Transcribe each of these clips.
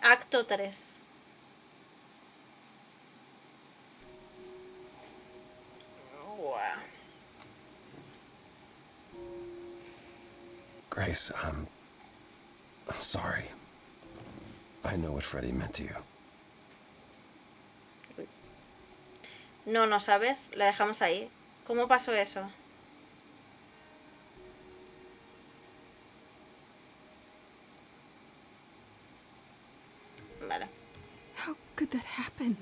Acto 3. Grace, I'm sorry. I know what Freddie meant to you. No, no sabes, la dejamos ahí. ¿Cómo pasó eso? Vale. How could that happen?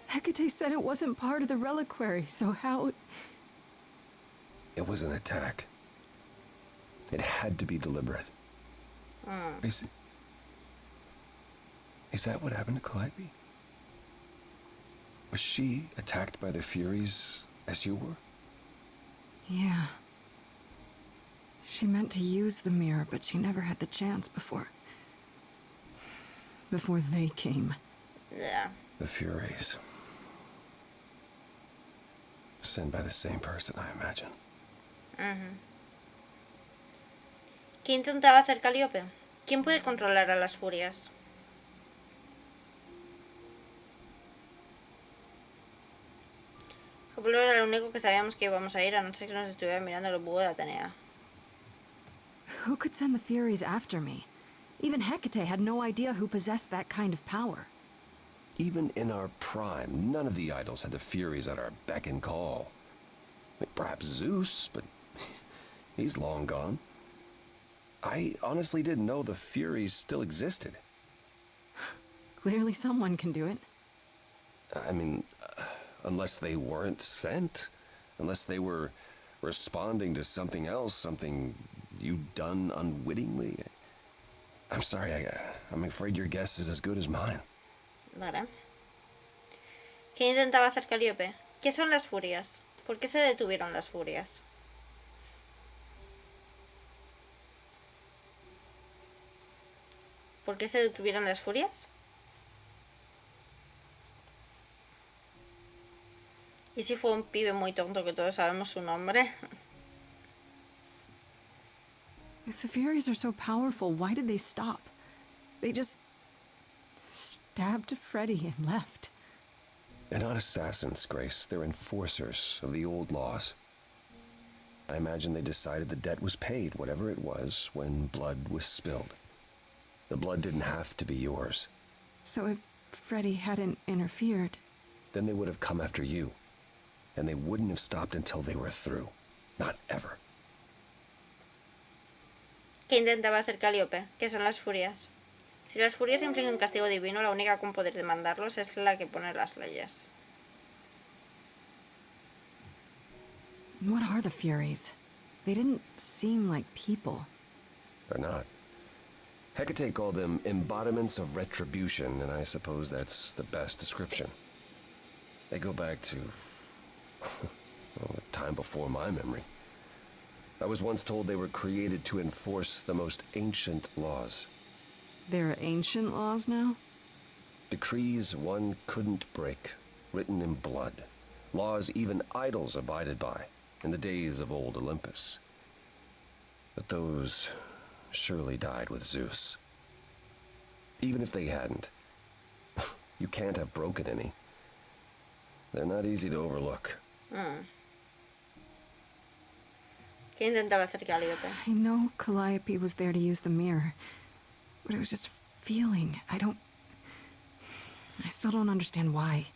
Hecate said it wasn't part of the reliquary, so how... It was an attack. It had to be deliberate. Grace, is that what happened to Calliope? Was she attacked by the Furies as you were? Yeah. She meant to use the mirror, but she never had the chance before they came. Yeah. The Furies. Sent by the same person, I imagine. ¿Qué intentaba hacer Calliope? ¿Quién puede controlar a las furias? Apolo era lo único que sabíamos que íbamos a ir, a no ser que nos estuviera mirando el búho de Atenea. Who could send the Furies after me? Even Hecate had no idea who possessed that kind of power. Even in our prime, none of the idols had the Furies at our beck and call. I mean, perhaps Zeus, but he's long gone. I honestly didn't know the Furies still existed. Clearly someone can do it. I mean, unless they weren't sent. Unless they were responding to something else, something you'd done unwittingly. I'm sorry, I'm afraid your guess is as good as mine. Vale. ¿Qué intentaba hacer Calliope? ¿Qué son las furias? ¿Por qué se detuvieron las furias? ¿Por qué se detuvieron las furias? ¿Y si fue un pibe muy tonto que todos sabemos su nombre? If the Furies are so powerful, why did they stop? They just stabbed Freddie and left. They're not assassins, Grace. They're enforcers of the old laws. I imagine they decided the debt was paid, whatever it was, when blood was spilled. The blood didn't have to be yours. So if Freddie hadn't interfered... Then they would have come after you. And they wouldn't have stopped until they were through. Not ever. ¿Qué intentaba hacer Calliope? ¿Qué son las furias? Si las furias infligen castigo divino, la única con poder demandarlos es la que pone las leyes. What are the Furies? They didn't seem like people. They're not. Hecate called them embodiments of retribution, and I suppose that's the best description. They go back to... well, a time before my memory. I was once told they were created to enforce the most ancient laws. There are ancient laws now? Decrees one couldn't break, written in blood. Laws even idols abided by, in the days of old Olympus. But those surely died with Zeus. Even if they hadn't, you can't have broken any. They're not easy to overlook. ¿Qué intentaba hacer Calliope? I know Calliope was there to use the mirror, but it was just feeling. I still don't understand why.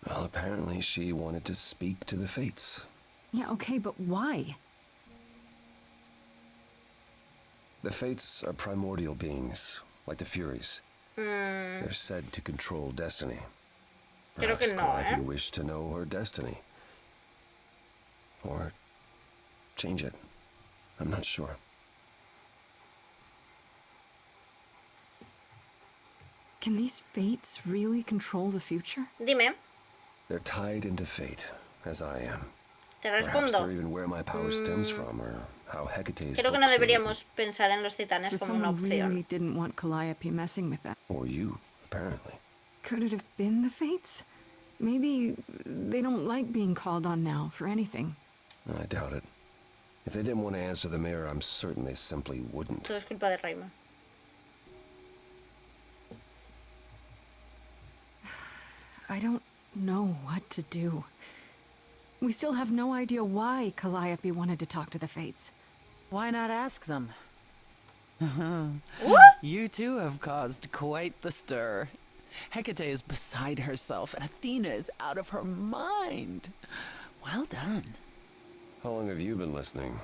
Well, apparently she wanted to speak to the fates. Yeah, okay, but why? The fates are primordial beings, like the Furies. They're said to control destiny. Creo que Perhaps no, Calliope wished to know her destiny. Or change it. I'm not sure. Can these fates really control the future? Dime, They're tied into fate, as I am. te Perhaps respondo. they're even where my power stems from, or how Hecate's Creo que no deberíamos pensar en los titanes So como una someone really opción. didn't want Calliope messing with that. Or you, apparently. Could it have been the fates? Maybe they don't like being called on now for anything. I doubt it. If they didn't want to answer the mirror, I'm certain they simply wouldn't. Todo es culpa de Raima. I don't know what to do. We still have no idea why Calliope wanted to talk to the Fates. Why not ask them? What? You two have caused quite the stir. Hecate is beside herself, and Athena is out of her mind. Well done. How long have you been listening?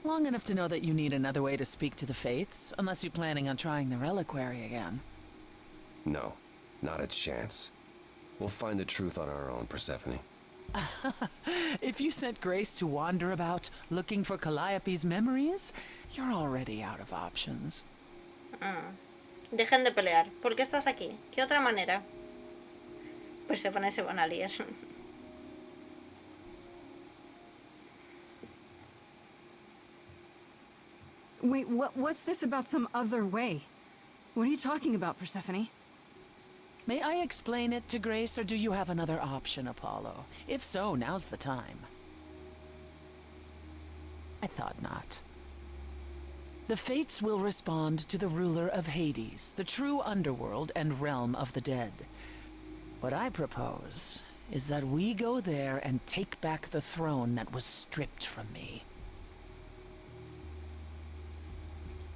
Long enough to know that you need another way to speak to the Fates, unless you're planning on trying the reliquary again. No, not a chance. We'll find the truth on our own, Persephone. If you sent Grace to wander about looking for Calliope's memories, you're already out of options. Dejen de pelear. ¿Por qué estás aquí? ¿Qué otra manera? Pues se van a liar. Wait, what's this about some other way? What are you talking about, Persephone? May I explain it to Grace, or do you have another option, Apollo? If so, now's the time. I thought not. The Fates will respond to the ruler of Hades, the true underworld and realm of the dead. What I propose is that we go there and take back the throne that was stripped from me.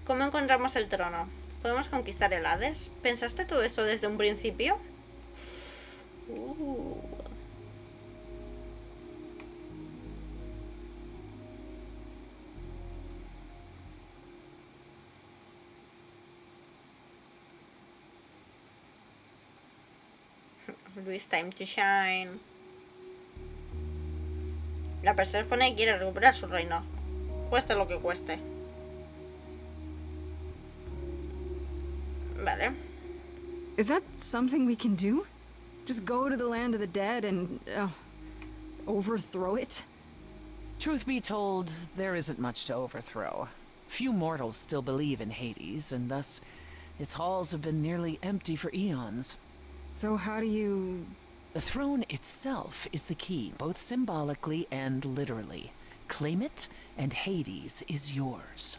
¿Cómo encontramos el trono? ¿Podemos conquistar el Hades? ¿Pensaste todo esto desde un principio? It's time to shine. La Perséfone quiere recuperar su reino, cueste lo que cueste. Vale. Is that something we can do? Just go to the land of the dead and overthrow it? Truth be told, there isn't much to overthrow. Few mortals still believe in Hades, and thus its halls have been nearly empty for eons. So how do you... The throne itself is the key, both symbolically and literally. Claim it, and Hades is yours.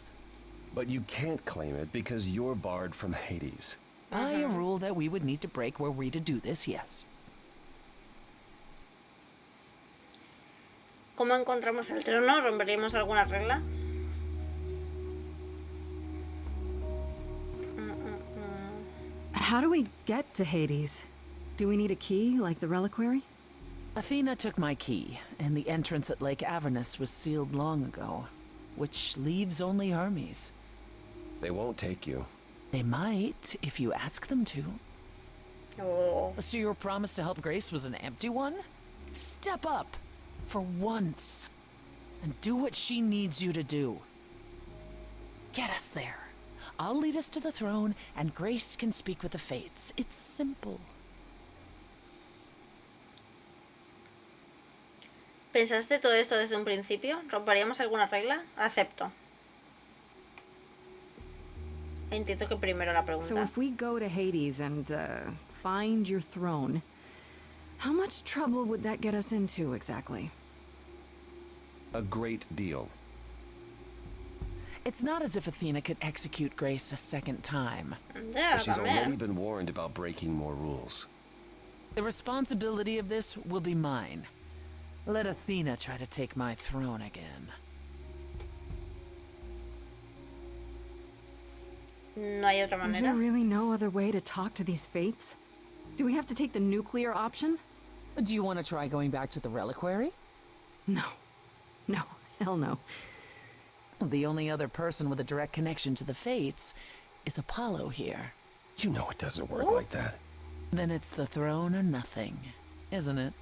But you can't claim it because you're barred from Hades. By a rule that we would need to break were we to do this, yes. ¿Cómo encontramos el trono? ¿Romperíamos alguna regla? How do we get to Hades? Do we need a key, like the reliquary? Athena took my key, and the entrance at Lake Avernus was sealed long ago, which leaves only Hermes. They won't take you. They might, if you ask them to. Oh. So your promise to help Grace was an empty one? Step up, for once, and do what she needs you to do. Get us there. I'll lead us to the throne, and Grace can speak with the Fates. It's simple. ¿Pensaste todo esto desde un principio? ¿Romperíamos alguna regla? Acepto. Entiendo que primero la pregunta. So if we go to Hades and find your throne, how much trouble would that get us into exactly? A great deal. It's not as if Athena could execute Grace a second time. Ya, She's también. already been warned about breaking more rules. The responsibility of this will be mine. Let Athena try to take my throne again. No hay otra Is there manera. really no other way to talk to these Fates? Do we have to take the nuclear option? Do you want to try going back to the reliquary? No. No. Hell no. The only other person with a direct connection to the Fates is Apollo here. You know it doesn't work like that. Then it's the throne or nothing, isn't it?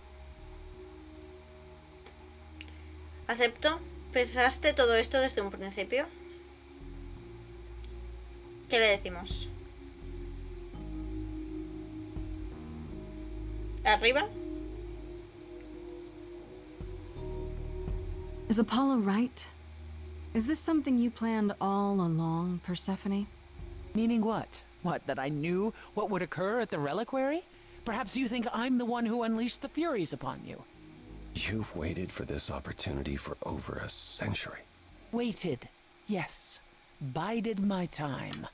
Acepto. ¿Pensaste todo esto desde un principio? ¿Qué le decimos? ¿Arriba? Is Apollo right? Is this something you planned all along, Persephone? Meaning what? What, that I knew what would occur at the reliquary? Perhaps you think I'm the one who unleashed the Furies upon you. You've waited for this opportunity for over a century. Waited, yes. Bided my time.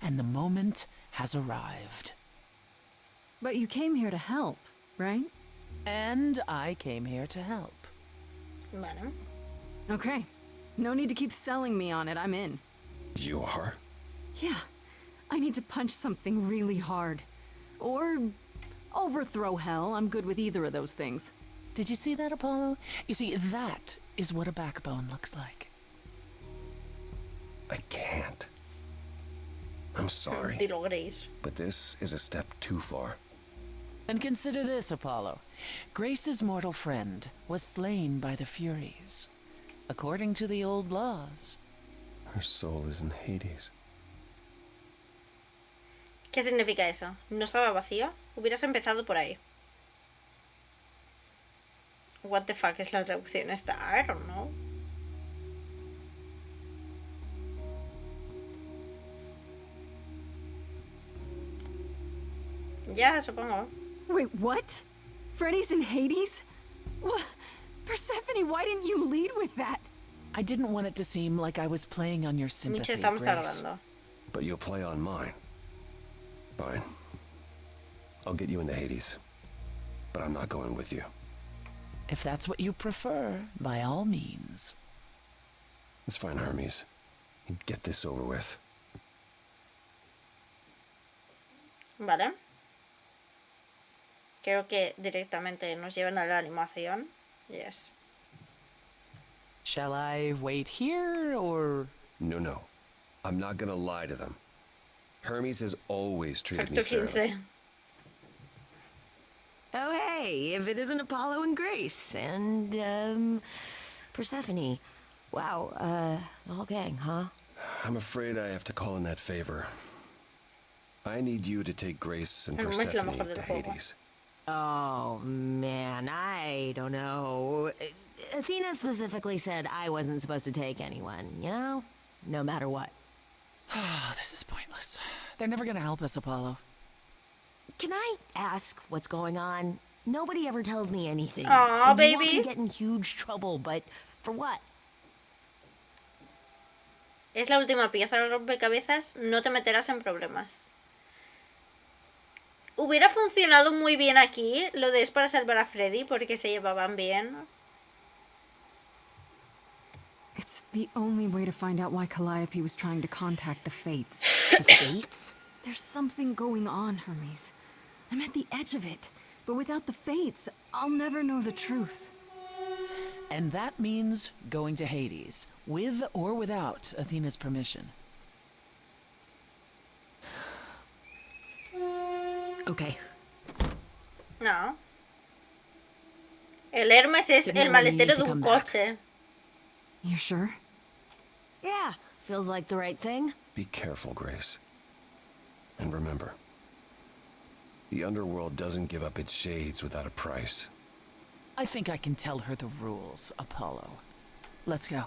And the moment has arrived. But you came here to help. right? And I came here to help. Vale. Okay. No need to keep selling me on it. I'm in. You are? Yeah. I need to punch something really hard. Or overthrow hell. I'm good with either of those things. Did you see that, Apollo? You see, that is what a backbone looks like. I can't. I'm sorry, Dilo, Grace. but this is a step too far. And consider this, Apollo. Grace's mortal friend was slain by the Furies. According to the old laws. Her soul is in Hades. ¿Qué significa eso? ¿No estaba vacío? Hubieras empezado por ahí. What the fuck es la traducción esta? I don't know. Ya, supongo. Wait, what? Freddy's in Hades? What? Persephone, why didn't you lead with that? I didn't want it to seem like I was playing on your Micho, sympathy, estamos Grace. tardando. But you'll play on mine. Fine. I'll get you into Hades. But I'm not going with you. If that's what you prefer, by all means. It's fine, Hermes. Get this over with. Vale. Creo que directamente nos llevan a la animación. Yes. Shall I wait here, or...? No. I'm not gonna lie to them. Hermes has always treated me Acto fairly. 15. Oh, hey, if it isn't Apollo and Grace and, Persephone. Wow, the whole gang, huh? I'm afraid I have to call in that favor. I need you to take Grace and No es lo mejor Persephone del to juego. Hades. Oh, man, I don't know. Athena specifically said I wasn't supposed to take anyone, you know? No matter what. Oh, this is pointless. They're never gonna help us, Apollo. Can I ask what's going on? Nobody ever tells me anything. Aw, And you want me baby. to get in huge trouble, but for what? Es la última pieza del rompecabezas, no te meterás en problemas. Hubiera funcionado muy bien aquí lo de es para salvar a Freddy porque se llevaban bien. It's the only way to find out why Calliope was trying to contact the Fates. The Fates? There's something going on, Hermes. I'm at the edge of it. But without the Fates, I'll never know the truth. And that means going to Hades, with or without Athena's permission. Okay. No. El Hermes es el maletero de un coche. You sure? Yeah, feels like the right thing. Be careful, Grace. And remember, the underworld doesn't give up its shades without a price. I think I can tell her the rules, Apollo. Let's go.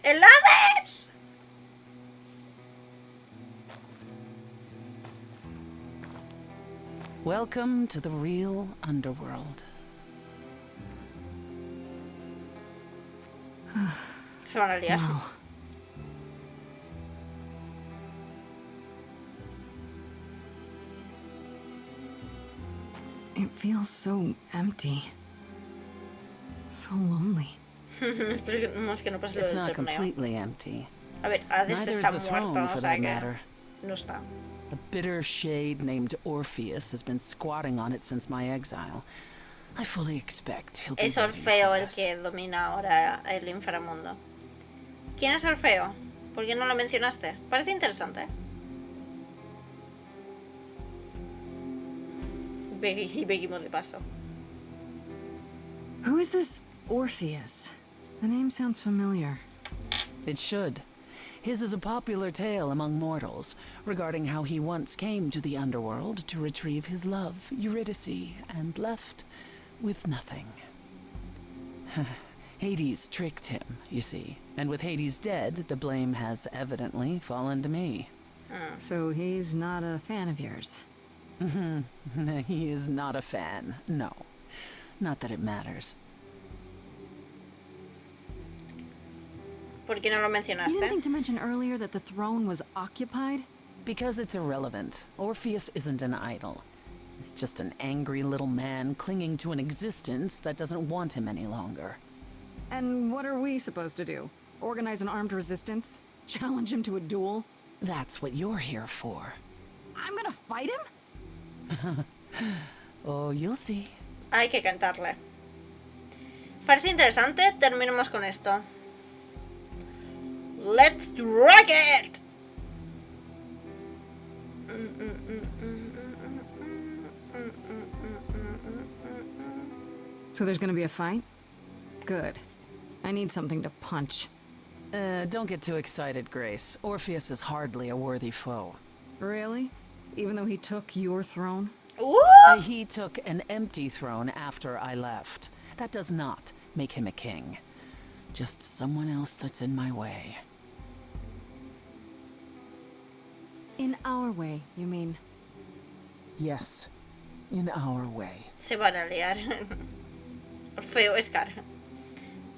¡El Hades! Welcome to the real underworld. Se van a liar. Wow. It feels so empty. So lonely. Esperemos que no pase lo It's del not torneo. completely empty. A ver, Hades Neither está is the muerto, throne, o for sea that que matter. no está. A bitter shade named Orpheus has been squatting on it since my exile. I fully expect he'll be Es waiting Orfeo for el us. que domina ahora el inframundo. ¿Quién es Orfeo? ¿Por qué no lo mencionaste? Parece interesante. Y seguimos de paso. Who is this Orpheus? The name sounds familiar. It should. His is a popular tale among mortals regarding how he once came to the underworld to retrieve his love, Eurydice, and left with nothing. Hades tricked him, you see, and with Hades dead, the blame has evidently fallen to me. So he's not a fan of yours. He is not a fan, no. Not that it matters. ¿Por qué no lo You didn't mencionaste? think to mention earlier that the throne was occupied? Because it's irrelevant. Orpheus isn't an idol. He's just an angry little man clinging to an existence that doesn't want him any longer. And what are we supposed to do? Organize an armed resistance? Challenge him to a duel? That's what you're here for. I'm gonna fight him? Oh, you'll see. Hay que cantarle. Parece interesante. Terminemos con esto. Let's rock it! So there's gonna be a fight? Good. I need something to punch. Don't get too excited, Grace. Orpheus is hardly a worthy foe. Really? Even though he took your throne? Ooh! He took an empty throne after I left. That does not make him a king. Just someone else that's in my way. In our way, you mean? Yes, in our way. Se van a liar. Orfeo es cara.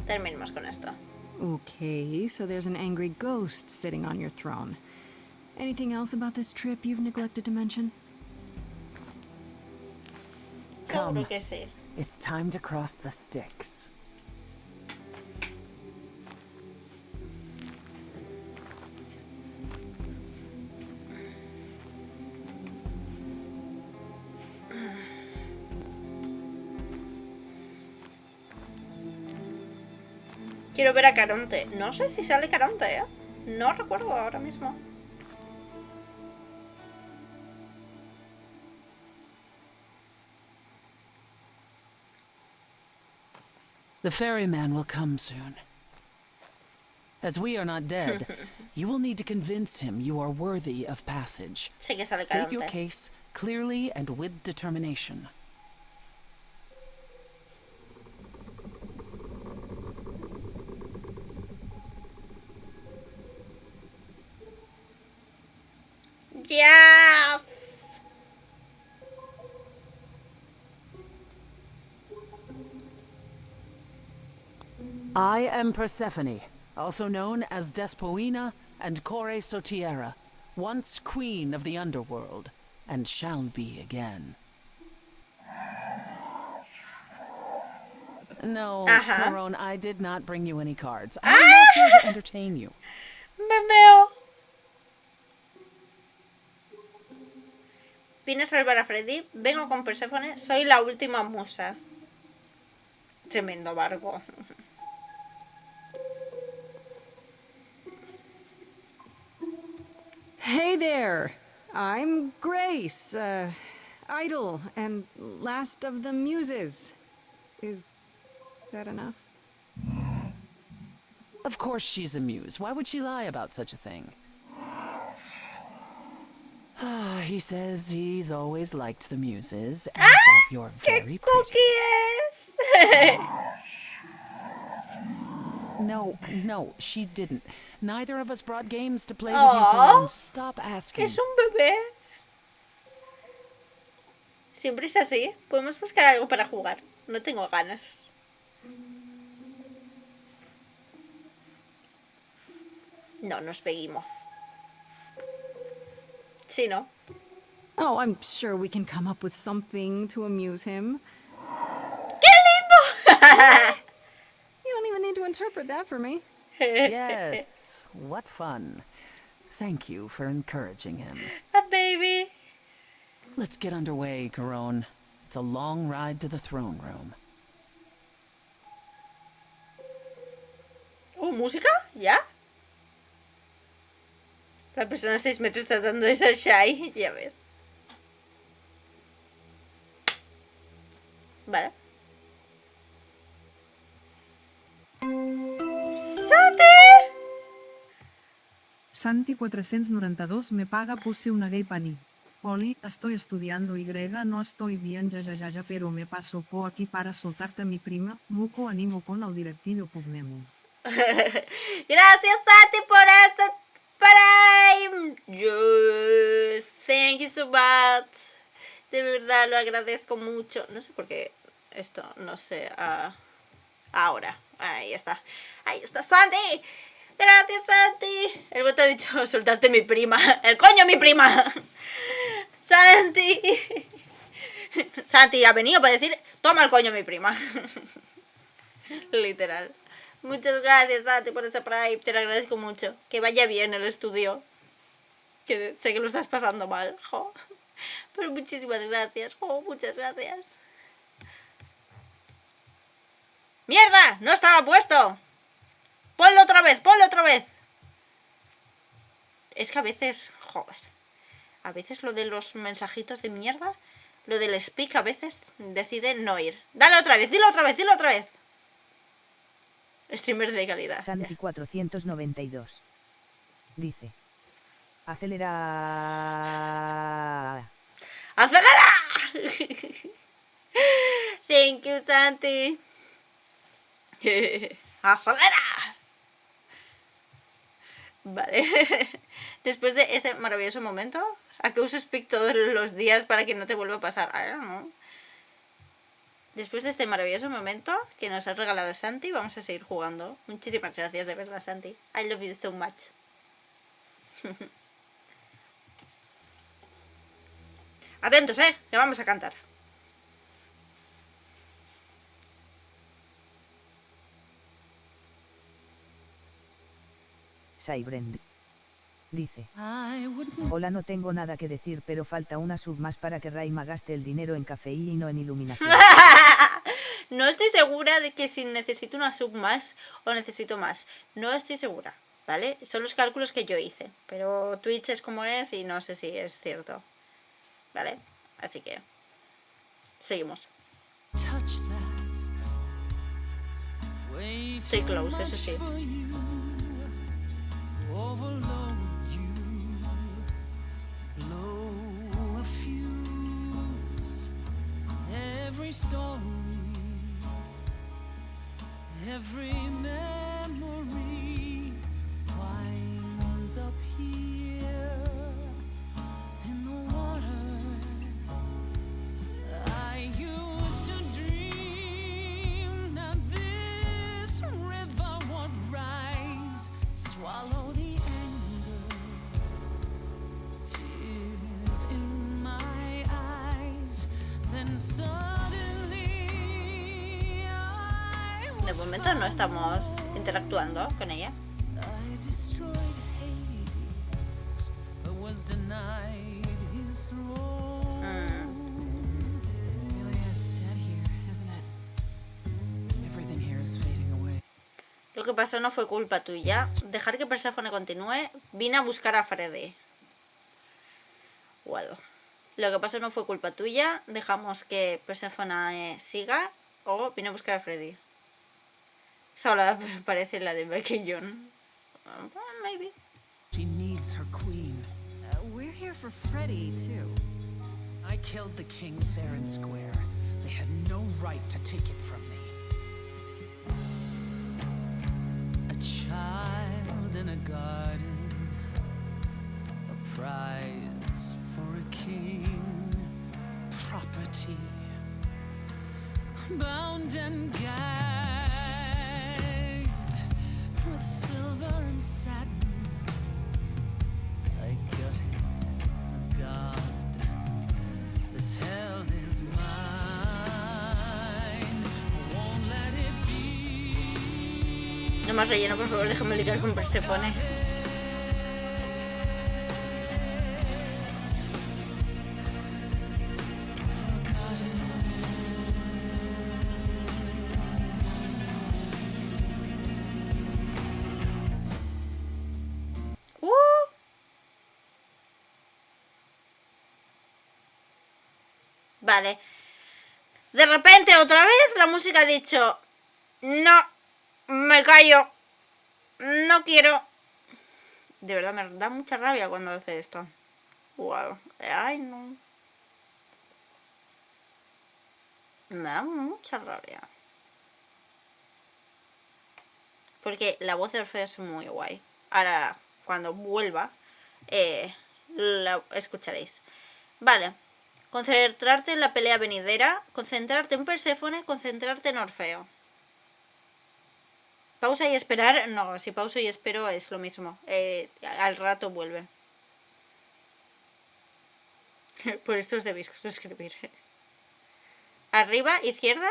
Terminemos con esto. Okay, so there's an angry ghost sitting on your throne. Anything else about this trip you've neglected to mention? Seguro que sí. It's time to cross the Styx. Quiero ver a Caronte. No sé si sale Caronte, ¿eh? No recuerdo ahora mismo. The ferryman will come soon. As we are not dead, you will need to convince him you are worthy of passage. Sí que sale State your Caronte. case clearly and with determination. Yes! I am Persephone, also known as Despoina and Kore Sotiera, once queen of the underworld, and shall be again. No, Corone, I did not bring you any cards. I'm not here to entertain you. Me meo. Vine a salvar a Freddy. Vengo con Perséfone. Soy la última musa. Tremendo barco. Hey there! I'm Grace, idol and last of the muses. Is that enough? Of course she's a muse. Why would she lie about such a thing? He says he's always liked the muses, and that you're very Cookie pretty. es. No, she didn't. Neither of us brought games to play with you, Aw. Corone. Stop asking. Es un bebé. Siempre es así. Podemos buscar algo para jugar. No tengo ganas. No, nos peguimos. Sí, ¿no? Oh, I'm sure we can come up with something to amuse him. ¡Qué lindo! You don't even need to interpret that for me. Yes, what fun. Thank you for encouraging him. A baby. Let's get underway, Corone. It's a long ride to the throne room. ¿Música? ¿Ya? La persona a 6 metros tratando de ser shy, ya ves. Vale. Santi 492 me paga puse una gay pani. Oli, estoy estudiando y no estoy bien ya, pero me paso por aquí para soltarte a mi prima. Muco animo con el directivo Pugnemo. Gracias, Santi, por este Prime. Yes, thank you so much. De verdad lo agradezco mucho. No sé por qué esto no sé. Ahora. Ahí está. Ahí está, Santi. Gracias, Santi. El bot ha dicho soltarte mi prima. ¡El coño, mi prima! Santi. Santi ha venido para decir, toma el coño, mi prima. Literal. Muchas gracias, Santi, por ese Prime. Te lo agradezco mucho. Que vaya bien el estudio. Que sé que lo estás pasando mal, jo. Pero muchísimas gracias, jo. Muchas gracias. ¡Mierda! ¡No estaba puesto! ¡Ponlo otra vez! ¡Ponlo otra vez! Es que a veces, joder, a veces lo de los mensajitos de mierda, lo del speak a veces decide no ir. Dale otra vez, dilo otra vez, dilo otra vez. Streamer de calidad. Santi 492. Dice. Acelera. ¡Acelera! Thank you, Santi. ¡Acelera! Vale. Después de este maravilloso momento, ¿a qué uso speak todos los días para que no te vuelva a pasar? I don't know. Después de este maravilloso momento que nos ha regalado Santi, vamos a seguir jugando. Muchísimas gracias, de verdad, Santi. I love you so much. Atentos, que vamos a cantar. Saibrend. Dice. Hola, no tengo nada que decir, pero falta una sub más para que Raima gaste el dinero en cafeína y no en iluminación. No estoy segura de que si necesito una sub más o necesito más. No estoy segura, ¿vale? Son los cálculos que yo hice. Pero Twitch es como es y no sé si es cierto. ¿Vale? Así que seguimos. Estoy close, eso sí. Every memory winds up here in the water. I used to dream that this river would rise, swallow the anger, tears in my eyes, then suddenly. De momento no estamos interactuando con ella. Lo que pasó no fue culpa tuya. Dejar que Perséfone continúe. Vine a buscar a Freddy. Well, lo que pasó no fue culpa tuya. Dejamos que Perséfone siga. O vine a buscar a Freddy. Esa hablada parece la de Becky John. Maybe. She needs her queen. We're here for Freddy, too. I killed the king fair and square. They had no right to take it from me. A child in a garden, a prize for a king, property, bound and gagged with silver and satin. I gutted a god. This hell is mine. Won't let it be. No más relleno, por favor, déjame ligar con Perséfone. Vale. De repente, otra vez, la música ha dicho: no, me callo. No quiero. De verdad, me da mucha rabia cuando hace esto. Wow. Ay, no. Me da mucha rabia. Porque la voz de Orfeo es muy guay. Ahora, cuando vuelva, la escucharéis. Vale. Concentrarte en la pelea venidera, concentrarte en Perséfone, concentrarte en Orfeo. Pausa y esperar, no, si pauso y espero es lo mismo. Al rato vuelve. Por esto os debéis suscribir. Arriba, izquierda.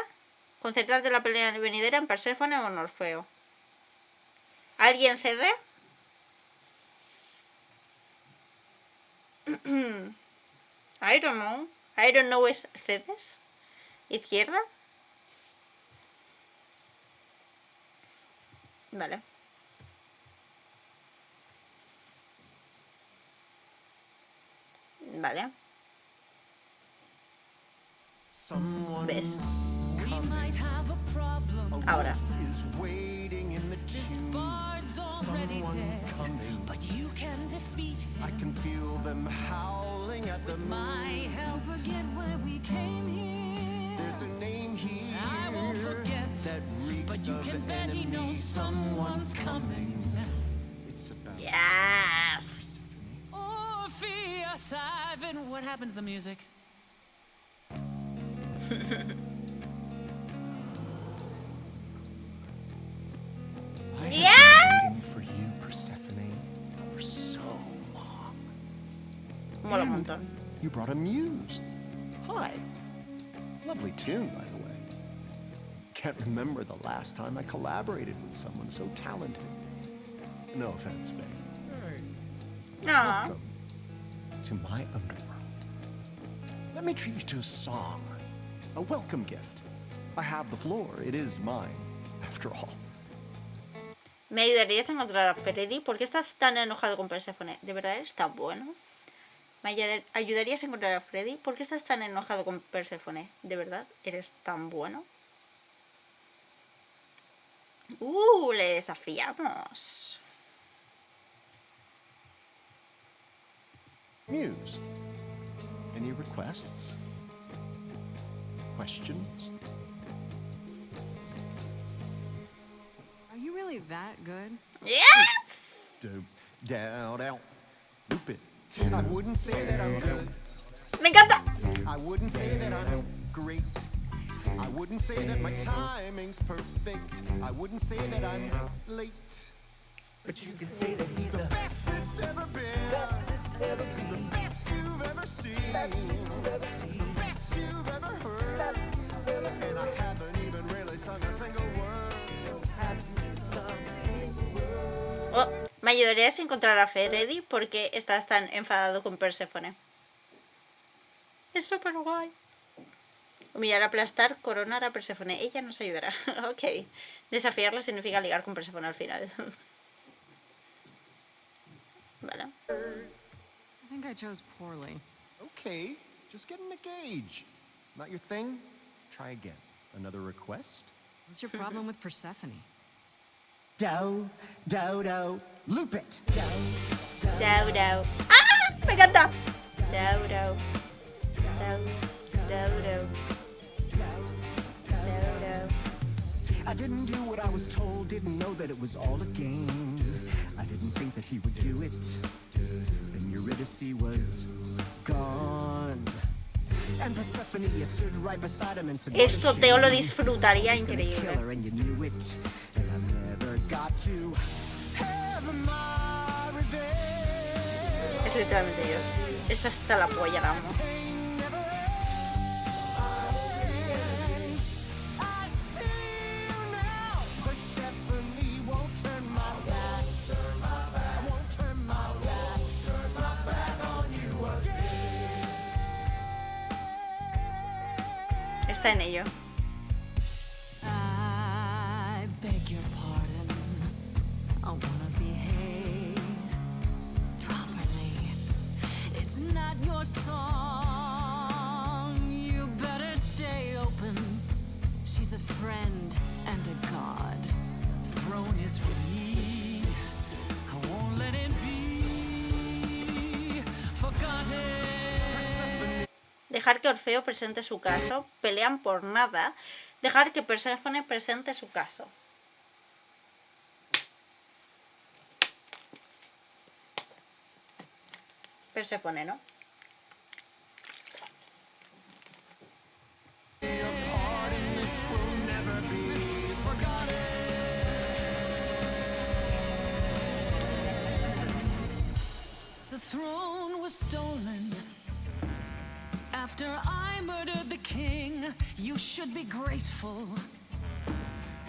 Concentrad la pelea venidera en Perséfone o en Orfeo. ¿Alguien cede? I don't know. I don't know es cedes. ¿Izquierda? Vale. Vale. ¿Ves? Ahora. I can feel them howling at the moon. There's a name here that reeks of enemy. Someone's coming. It's about Yes. Orpheus, what happened to the music? I have Yes! been waiting for you, Persephone, for so long. Mola un montón. You brought a muse. Hi. Lovely tune, by the way. Can't remember the last time I collaborated with someone so talented. No offense, Betty. No. Welcome to my underworld. Let me treat you to a song. A welcome gift. I have the floor. It is mine, after all. ¿Me ayudarías a encontrar a Freddy? ¿Por qué estás tan enojado con Perséfone? ¿De verdad eres tan bueno? ¿Me ayudarías a encontrar a Freddy? ¿Por qué estás tan enojado con Perséfone? ¿De verdad eres tan bueno? Le desafiamos. Muse. Any requests? Questions? Are you really that good? Yes! Down. Loop it. I wouldn't say that I'm good. Me encanta. I wouldn't say that I'm great. I wouldn't say that my timing's perfect. I wouldn't say that I'm late. But you can say that he's the best that's ever been. The best you've ever seen. The best you've ever heard. And I haven't even really sung a single word. ¿Me ayudarías a encontrar a Freddy? ¿Por qué estás tan enfadado con Perséfone? Es súper guay. Humillar, aplastar, coronar a Perséfone. Ella nos ayudará. Ok. Desafiarla significa ligar con Perséfone al final. Vale. I think I chose poorly. Okay, just getting a gauge. Not your thing? Try again. Another request? What's your problem with Persephone? Dow. Loop it. Dau, dau. ¡Ah! ¡Me encanta! Dau, dau. Dau, dau, dau. Dau, dau. I didn't do what I was told, didn't know that it was all a game. I didn't think that he would do it. Then Eurydice was gone. And Persephone stood right beside him and said, Esto Teo lo disfrutaría increíble. And you knew it. And I never got to have my revenge. Es literalmente yo. Esta está la polla, la amo. Está en ello. I beg your pardon. I wanna behave properly. It's not your song. You better stay open. She's a friend and a god. The throne is for me. I won't let it be forgotten. Dejar que Orfeo presente su caso. Pelean por nada. Dejar que Perséfone presente su caso. Perséfone, ¿no? the throne was stolen. After I murdered the king, you should be grateful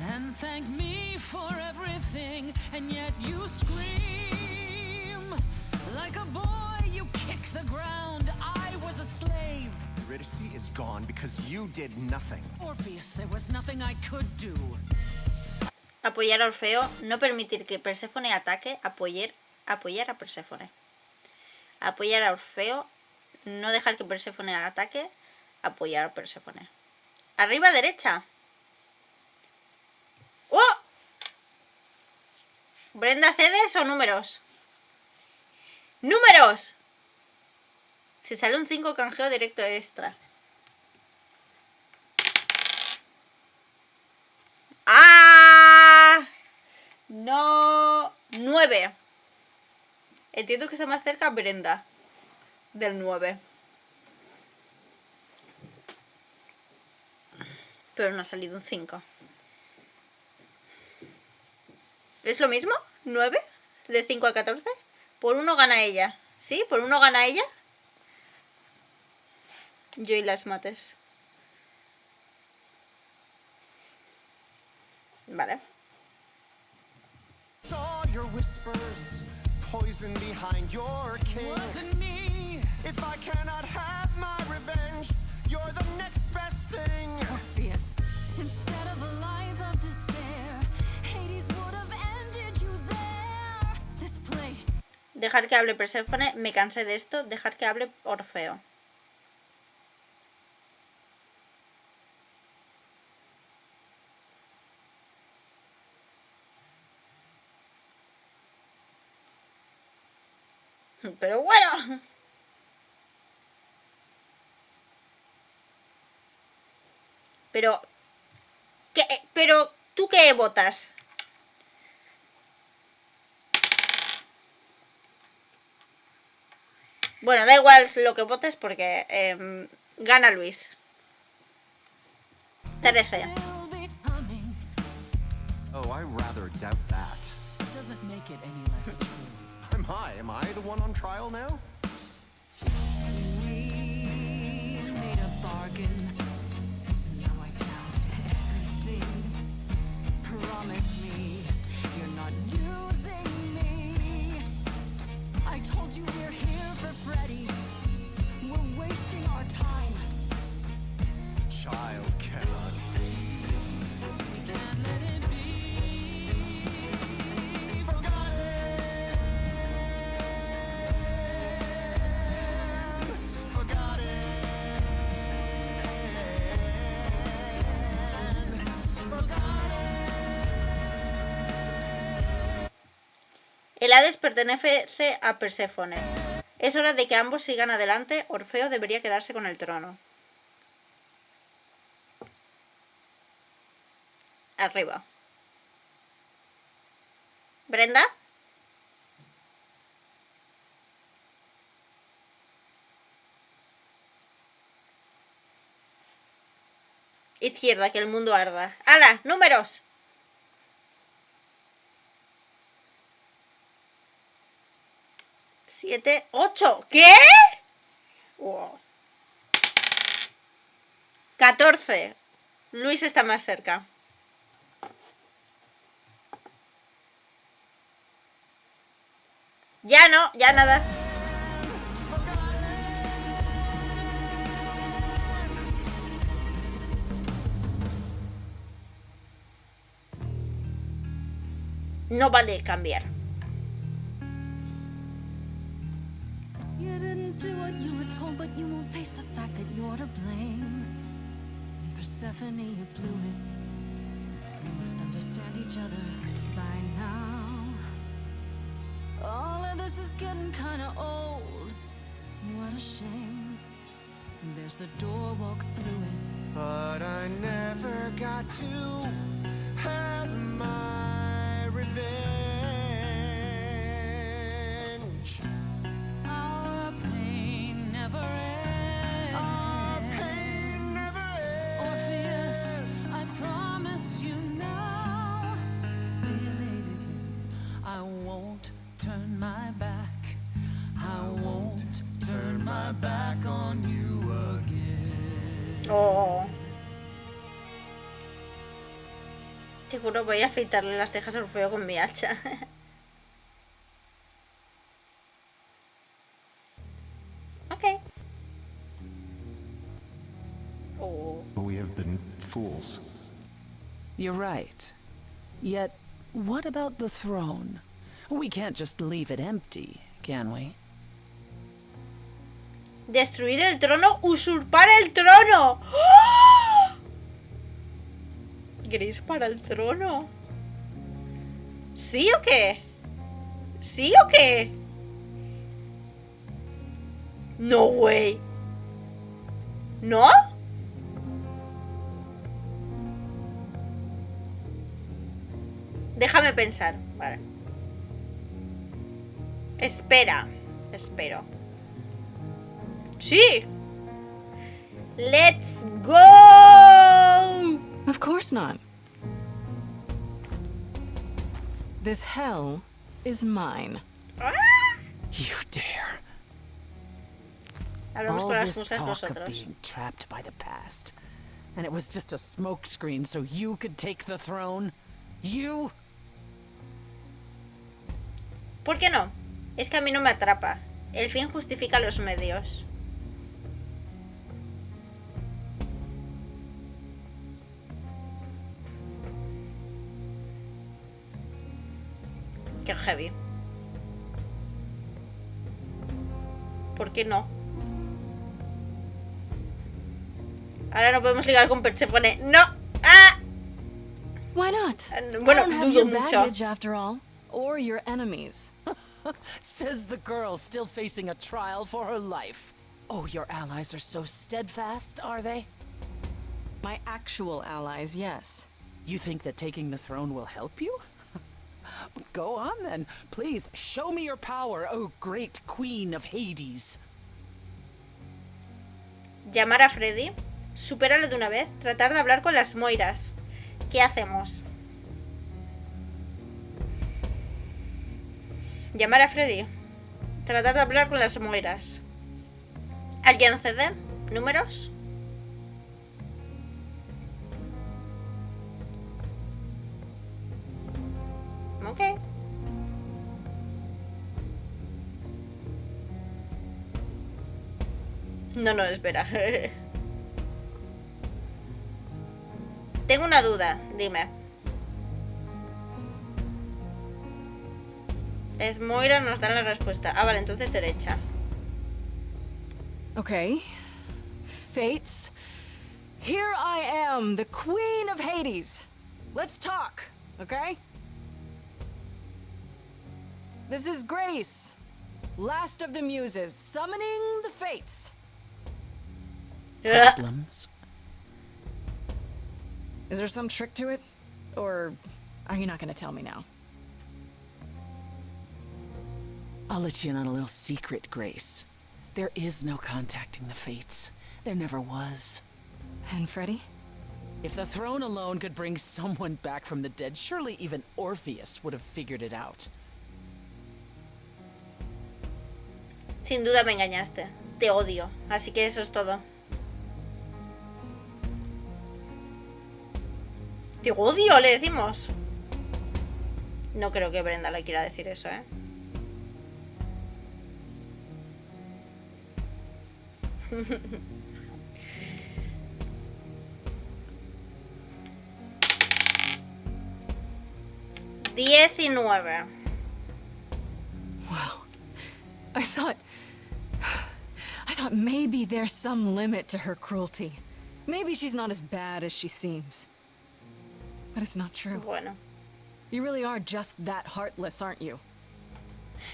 and thank me for everything, and yet you scream like a boy, you kick the ground. I was a slave. Eurydice is gone because you did nothing. Orpheus, there was nothing I could do. Apoyar a Orfeo, no permitir que Perséfone ataque, apoyar a Perséfone. Apoyar a Orfeo, no dejar que Perséfone ataque, apoyar a Perséfone. Arriba derecha. ¡Oh! ¿Brenda cedes o números? ¡Números! Si sale un 5, canjeo directo extra. ¡Ah! No. 9. Entiendo que está más cerca Brenda del 9. Pero no ha salido un 5. ¿Es lo mismo? ¿9? ¿De 5 a 14? Por 1 gana ella. ¿Sí? ¿Por 1 gana ella? Yo y las mates. Vale. Saw your whispers, poison behind your king. Wasn't me. If I cannot have my revenge, you're the next best thing. Orpheus, instead of a life of despair, Hades would have ended you there. This place. Dejar que hable Perséfone, me cansé de esto. Dejar que hable Orfeo. Pero bueno. Pero ¿tú qué votas? Bueno, da igual lo que votes porque gana Luis. 13. Oh, I rather doubt that. Doesn't make it any less true. I'm high. Am I the one on trial now? We made a bargain. Now I doubt everything. Promise me you're not using me. I told you we're here for Freddy. We're wasting our time. Child cannot see. We can't let it be. El Hades pertenece a Perséfone. Es hora de que ambos sigan adelante. Orfeo debería quedarse con el trono. Arriba. ¿Brenda? Izquierda, que el mundo arda. ¡Hala! ¡Números! 7, 8. ¿Qué? Wow. 14. Luis está más cerca. Ya no, ya nada. No vale cambiar. You didn't do what you were told, but you won't face the fact that you're to blame. Persephone, you blew it. You must understand each other by now. All of this is getting kinda old. What a shame. There's the door, walk through it. But I never got to have my revenge. Our pain never ends. Our pain never ends. Orpheus, I promise you now, belatedly, I won't turn my back. I won't turn my back on you again. Oh. Te juro, voy a afeitarle las cejas al feo con mi hacha. Ok. Oh. We have been fools. You're right. Yet, what about the throne? We can't just leave it empty, can we? Destruir el trono, usurpar el trono. ¡Oh! Gris para el trono. ¿Sí o qué? ¿Sí o qué? No way. ¿No? Déjame pensar. Vale. Espera. Espero. ¡Sí! ¡Let's go! Of course not. This hell is mine. ¡Ah! You dare. Hablamos con All las this musas talk of nosotros. being trapped by the past, and it was just a smokescreen so you could take the throne? You? ¿Por qué no? Es que a mí no me atrapa. El fin justifica los medios. Qué heavy. ¿Por qué no? Ahora no podemos ligar con Perséfone. ¡No! ¡Ah! Why not? Bueno, I don't have dudo your mucho. baggage after all, or your enemies. Says the girl still facing a trial for her life. Oh, your allies are so steadfast, are they? My actual allies, yes. You think that taking the throne will help you? Go on then. Please, show me your power, oh great queen of Hades. Llamar a Freddy. Supéralo de una vez. Tratar de hablar con las Moiras. ¿Qué hacemos? Llamar a Freddy. Tratar de hablar con las Moiras. ¿Alguien cede? ¿Números? Ok. No, espera. Tengo una duda, dime. Es Moira, nos dan la respuesta. Ah, vale, entonces derecha. Okay. Fates. Here I am, the Queen of Hades. Let's talk, okay? This is Grace, last of the Muses, summoning the Fates. Problems? Is there some trick to it? Or are you not gonna tell me now? I'll let you in on a little secret, Grace. There is no contacting the Fates. There never was. And Freddy? If the throne alone could bring someone back from the dead, surely even Orpheus would have figured it out. Sin duda me engañaste. Te odio. Así que eso es todo. Te odio, le decimos. No creo que Brenda le quiera decir eso, ¿eh? $19. Wow. I thought maybe there's some limit to her cruelty. Maybe she's not as bad as she seems. But it's not true. Bueno. You really are just that heartless, aren't you?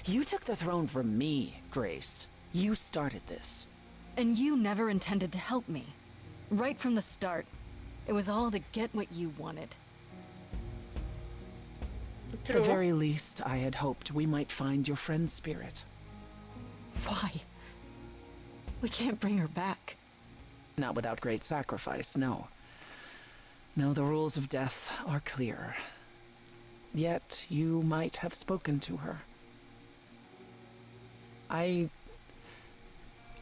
You took the throne from me, Grace. You started this. And you never intended to help me. Right from the start. It was all to get what you wanted. At True. the very least, I had hoped we might find your friend's spirit. Why? We can't bring her back. Not without great sacrifice, no. No, the rules of death are clear. Yet, you might have spoken to her. I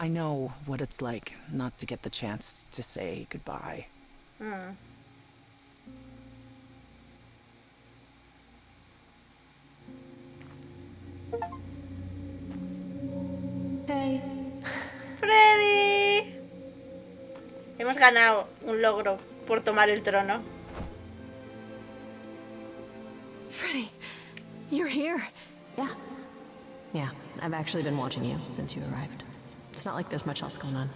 know what it's like not to get the chance to say goodbye. Hey. ¡Freddy! Hemos ganado un logro por tomar el trono. Freddy, you're here. Yeah. Yeah, I've actually been watching you since you arrived. It's not like there's much else going on.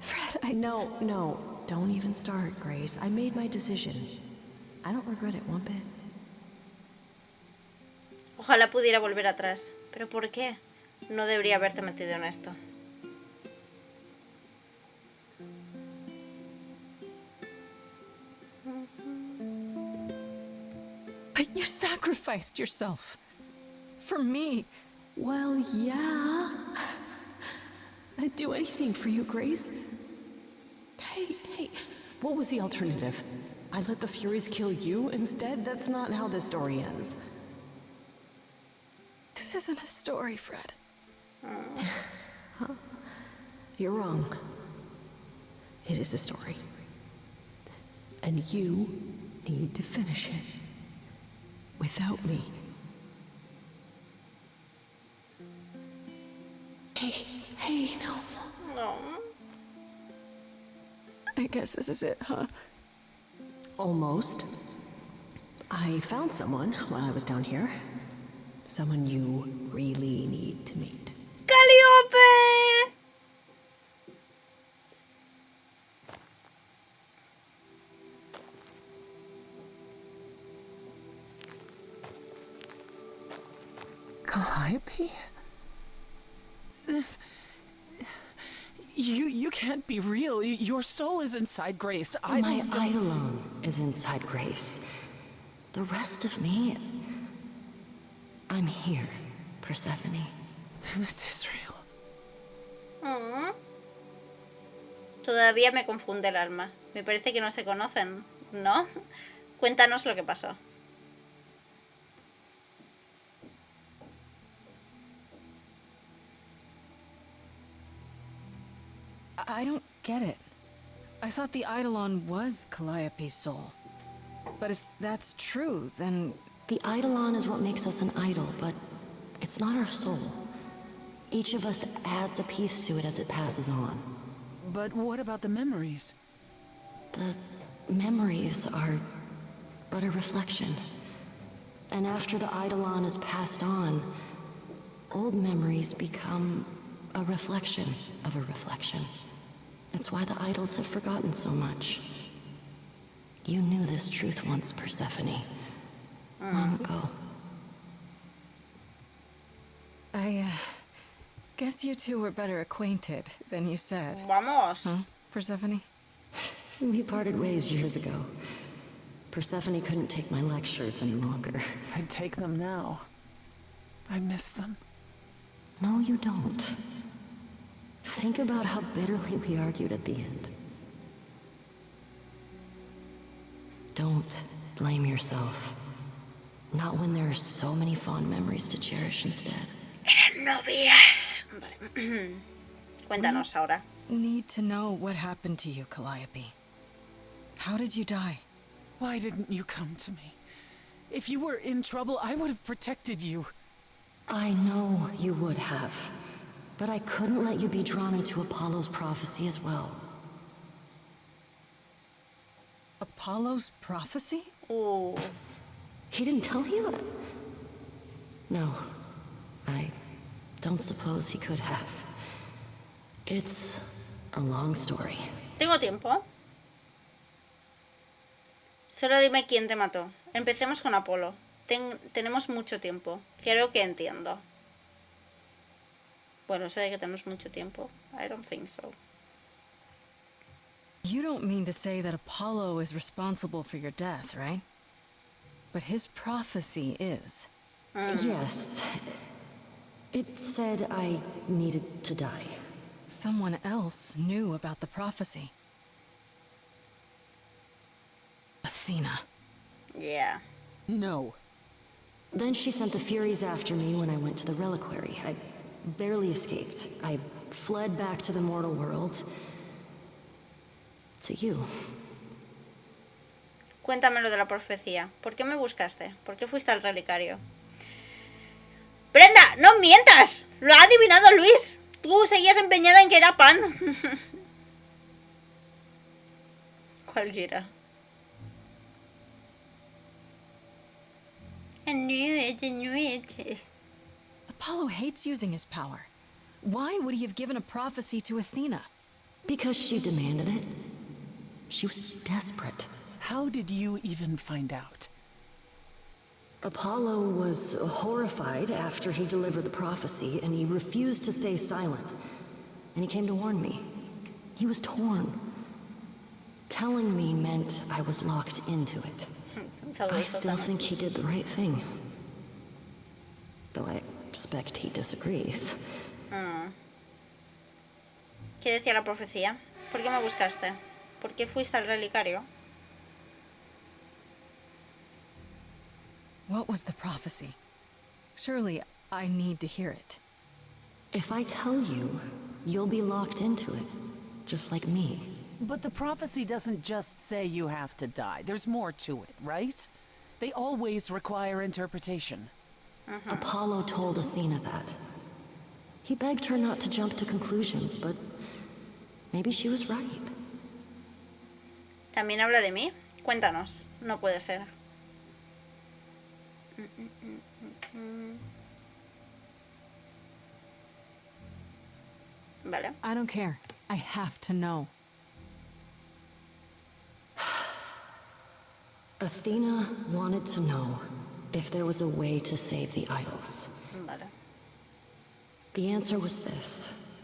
Fred, No, don't even start, Grace. I made my decision. I don't regret it one bit. Ojalá pudiera volver atrás. ¿Pero por qué? No debería haberte metido en esto. But you sacrificed yourself. For me. Well, yeah. I'd do anything for you, Grace. Hey, what was the alternative? I let the Furies kill you instead? That's not how this story ends. This isn't a story, Fred. Huh? You're wrong. It is a story. And you need to finish it. Without me. Hey, no. No. I guess this is it, huh? Almost. I found someone while I was down here. Someone you really need to meet. ¡Calliope! Calliope? This... You can't be real. Your soul is inside Grace. My Eidolon is inside Grace. The rest of me... I'm here, Persephone. This is real. Todavía me confunde el alma. Me parece que no se conocen, ¿no? Cuéntanos lo que pasó. I don't get it. I thought the Eidolon was Calliope's soul. But if that's true, then... The Eidolon is what makes us an idol, but it's not our soul. Each of us adds a piece to it as it passes on. But what about the memories? The memories are but a reflection. And after the Eidolon is passed on, old memories become a reflection of a reflection. That's why the idols have forgotten so much. You knew this truth once, Persephone. Long ago. I guess you two were better acquainted than you said. Vamos. Huh, Persephone? We parted ways years ago. Persephone couldn't take my lectures any longer. I'd take them now. I miss them. No, you don't. Think about how bitterly we argued at the end. Don't blame yourself. Not when there are so many fond memories to cherish instead. Eran novias. Vale. Cuéntanos ahora. Need to know what happened to you, Calliope. How did you die? Why didn't you come to me? If you were in trouble, I would have protected you. I know you would have. But I couldn't let you be drawn into Apollo's prophecy as well. Apollo's prophecy? Oh. He didn't tell you? No. I don't suppose he could have. It's a long story. ¿Tengo tiempo? Solo dime quién te mató. Empecemos con Apolo. Tenemos mucho tiempo. Creo que entiendo. Bueno, eso de que tenemos mucho tiempo. I don't think so. You don't mean to say that Apollo is responsible for your death, right? But his prophecy is. Yes. It said I needed to die. Someone else knew about the prophecy. Athena. Yeah. No. Then she sent the Furies after me when I went to the reliquary. I barely escaped. I fled back to the mortal world. To you. Cuéntame lo de la profecía. ¿Por qué me buscaste? ¿Por qué fuiste al relicario? ¡Brenda! ¡No mientas! ¡Lo ha adivinado Luis! Tú seguías empeñada en que era pan. Cualquiera. I knew it, I knew it. Apollo hates using his power. Why would he have given a prophecy to Athena? Because she demanded it. She was desperate. How did you even find out? Apollo was horrified after he delivered the prophecy, and he refused to stay silent. And he came to warn me. He was torn. Telling me meant I was locked into it. I still think he did the right thing. Though I expect he disagrees. ¿Qué decía la profecía? ¿Por qué me buscaste? ¿Por qué fuiste al relicario? What was the prophecy? Surely I need to hear it. If I tell you, you'll be locked into it, just like me. But the prophecy doesn't just say you have to die. There's more to it, right? They always require interpretation. Apollo told Athena that. He begged her not to jump to conclusions, but maybe she was right. ¿También habla de mí? Cuéntanos. No puede ser. Vale. I don't care. I have to know. Athena wanted to know if there was a way to save the idols. Vale. The answer was this.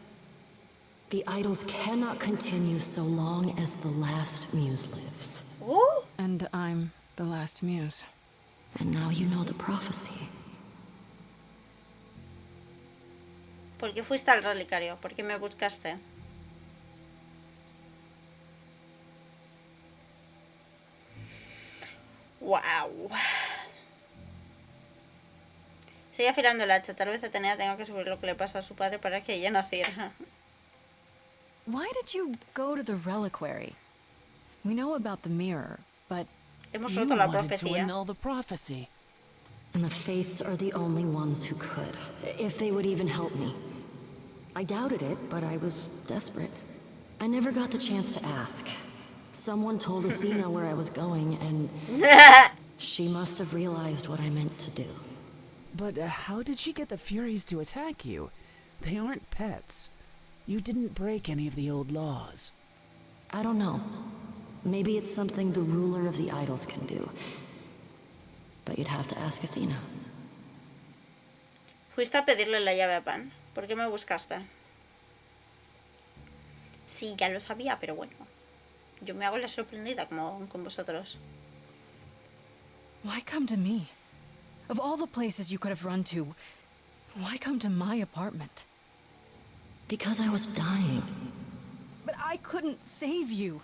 The idols cannot continue so long as the last muse lives. And I'm the last muse. And now you know the prophecy. ¿Por qué fuiste al relicario? ¿Por qué me buscaste? Wow. Sigue afilando el hacha. Tal vez Atenea tenga que subir lo que le pasó a su padre para que ella naciera. Why did you go to the reliquary? We know about the mirror, but Hemos You roto la wanted to profecía. annul the prophecy. And the Fates are the only ones who could, if they would even help me. I doubted it, but I was desperate. I never got the chance to ask. Someone told Athena where I was going, and she must have realized what I meant to do. But how did she get the Furies to attack you? They aren't pets. You didn't break any of the old laws. I don't know. Maybe it's something the ruler of the idols can do. But you'd have to ask Athena. Fuiste a pedirle la llave a Pan. ¿Por qué me buscaste? Sí, ya lo sabía, pero bueno. Yo me hago la sorprendida como con vosotros. why come to me? Of all the places you could have run to, why come to my apartment? Because I was dying. But I couldn't save you.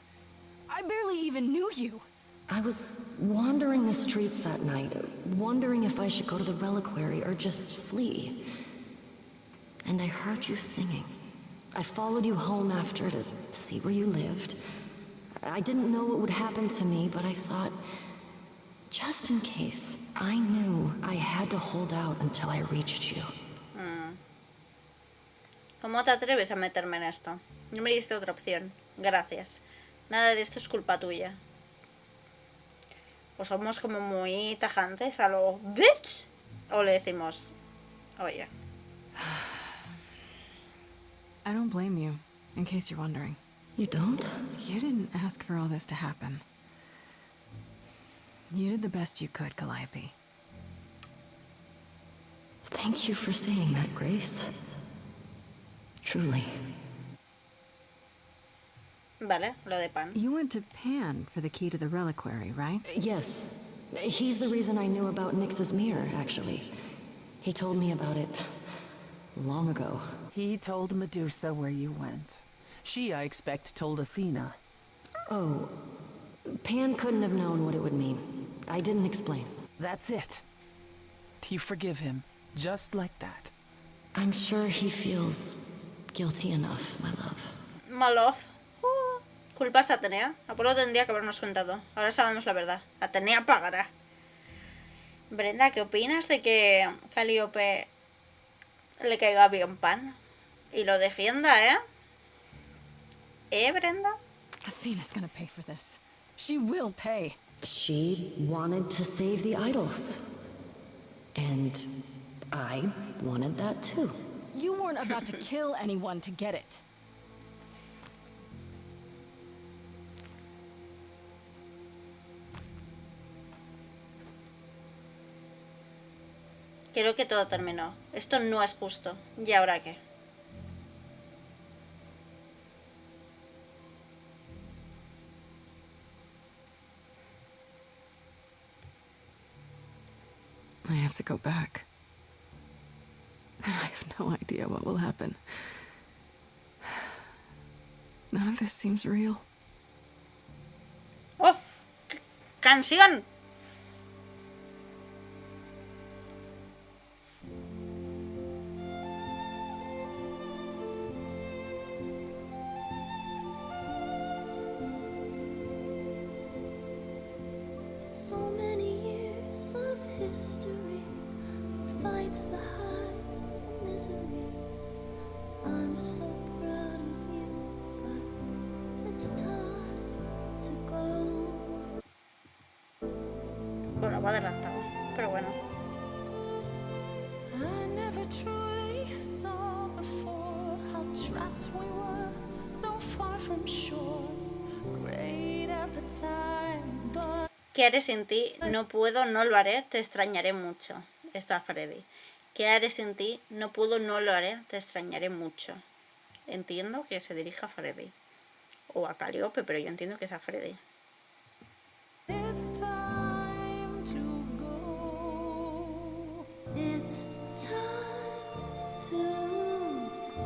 I barely even knew you. I was wandering the streets that night, wondering if I should go to the reliquary or just flee. And I heard you singing. I followed you home after to see where you lived. I didn't know what would happen to me, but I thought, just in case, I knew I had to hold out until I reached you. ¿Cómo te atreves a meterme en esto? No me diste otra opción. Gracias. Nada de esto es culpa tuya. O somos como muy tajantes a lo bitch, o le decimos, oye. I don't blame you, in case you're wondering. You don't? You didn't ask for all this to happen. You did the best you could, Calliope. Thank you for saying that, Grace. Truly. Vale, lo de Pan. You went to Pan for the key to the reliquary, right? Yes. He's the reason I knew about Nyx's mirror, actually. He told me about it long ago. He told Medusa where you went. She, I expect, told Athena. Oh, Pan couldn't have known what it would mean. I didn't explain. That's it. You forgive him, just like that. I'm sure he feels guilty enough, my love. Malof. Culpas a Atenea. Apolo tendría que habernos contado. Ahora sabemos la verdad. Atenea pagará. Brenda, ¿qué opinas de que Calíope le caiga bien pan? Y lo defienda, ¿eh? ¿Eh, Brenda? Athena's gonna pay for this. She will pay. She wanted to save the idols. And I wanted that too. You weren't about to kill anyone to get it. Creo que todo terminó. Esto no es justo. ¿Y ahora qué? I have to go back. And I have no idea what will happen. None of this seems real. ¡Oh! ¡Canción! So many years of history, fights, the highs, the miseries. I'm so proud of you, but it's time to go. Bueno, va adelantado, pero bueno. I never truly saw before how trapped we were, so far from shore. Great at the time, but ¿Qué haré sin ti? No puedo, no lo haré, te extrañaré mucho. Esto a Freddy. ¿Qué haré sin ti? No puedo, no lo haré, te extrañaré mucho. Entiendo que se dirija a Freddy. O a Calíope, pero yo entiendo que es a Freddy. it's time to go. It's time to go.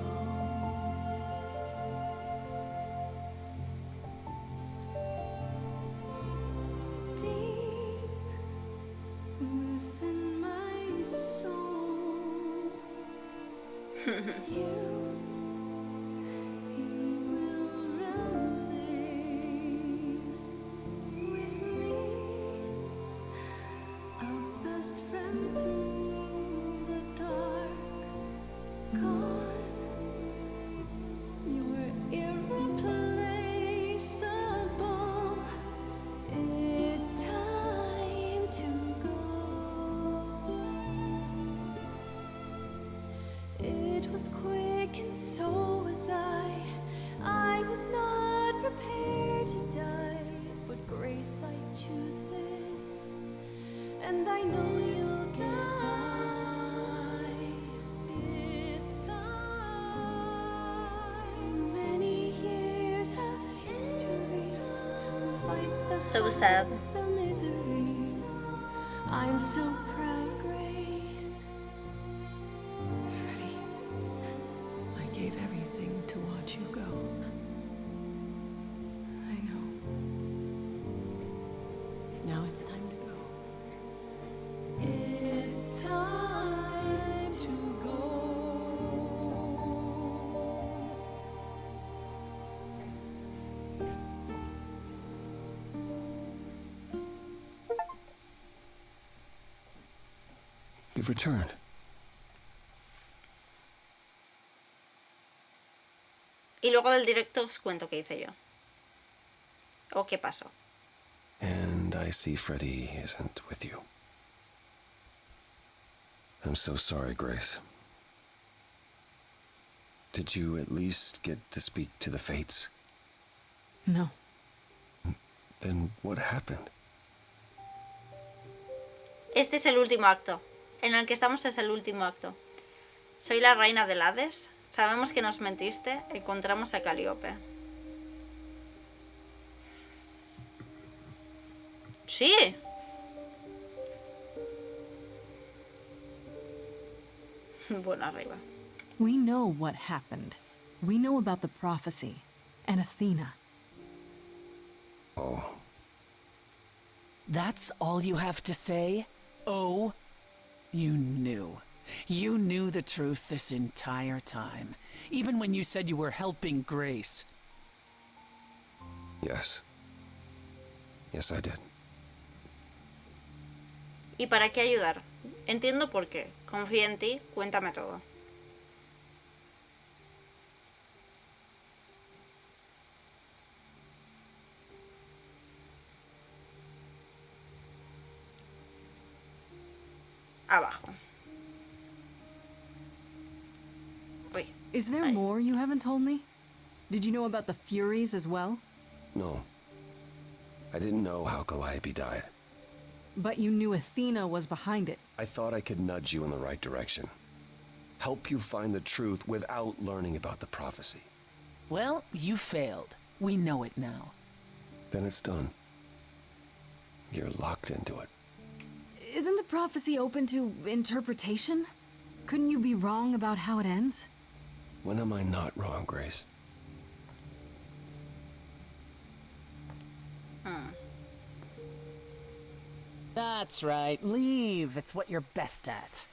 Deep within my soul, you will remain with me, a best friend through the dark. Gone, you're irreplaceable. It's time to go. It was quick and so was I was not prepared to die, but grace, I choose this, and I know you'll get by. It's time. So many years of history, fights, the So sad. highs, the miseries. I'm so proud, Grace. Freddie, I gave everything to watch you go. I know. Now it's time to go. It's time to go. You've returned. Y luego del directo os cuento qué hice yo. O qué pasó. And I see Freddy isn't with you. I'm so sorry, Grace. Did you at least get to speak to the Fates? No. Then what happened? Este es el último acto. En el que estamos es el último acto. Soy la reina del Hades. Sabemos que nos mentiste. Encontramos a Calíope. Sí. Bueno, arriba. We know what happened. We know about the prophecy and Athena. Oh, That's all you have to say? Oh? You knew. You knew the truth this entire time. Even when you said you were helping Grace. Yes. Yes, I did. ¿Y para qué ayudar? Entiendo por qué. Confío en ti, cuéntame todo. Abajo. Uy. Is there more you haven't told me? Did you know about the Furies as well? No. I didn't know how Calliope died. But you knew Athena was behind it. I thought I could nudge you in the right direction. Help you find the truth without learning about the prophecy. Well, you failed. We know it now. Then it's done. You're locked into it. Isn't the prophecy open to interpretation? Couldn't you be wrong about how it ends? When am I not wrong, Grace? That's right. Leave. It's what you're best at.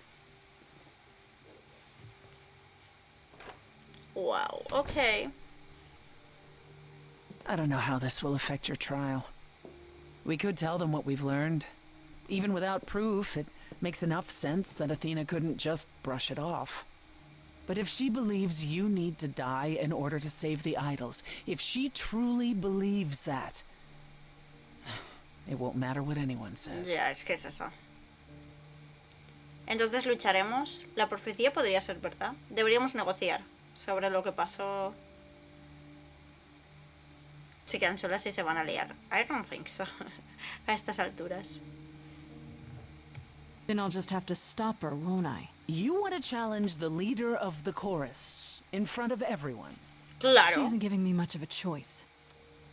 Wow, okay. I don't know how this will affect your trial. We could tell them what we've learned. Even without proof, it makes enough sense that Athena couldn't just brush it off. But if she believes you need to die in order to save the idols, if she truly believes that, it won't matter what anyone says. Ya, es que es eso. Entonces lucharemos. La profecía podría ser verdad. Deberíamos negociar sobre lo que pasó. Se quedan solas y se van a liar. I don't think so. A estas alturas. Then I'll just have to stop her, won't I? You want to challenge the leader of the chorus in front of everyone. Claro. She isn't giving me much of a choice.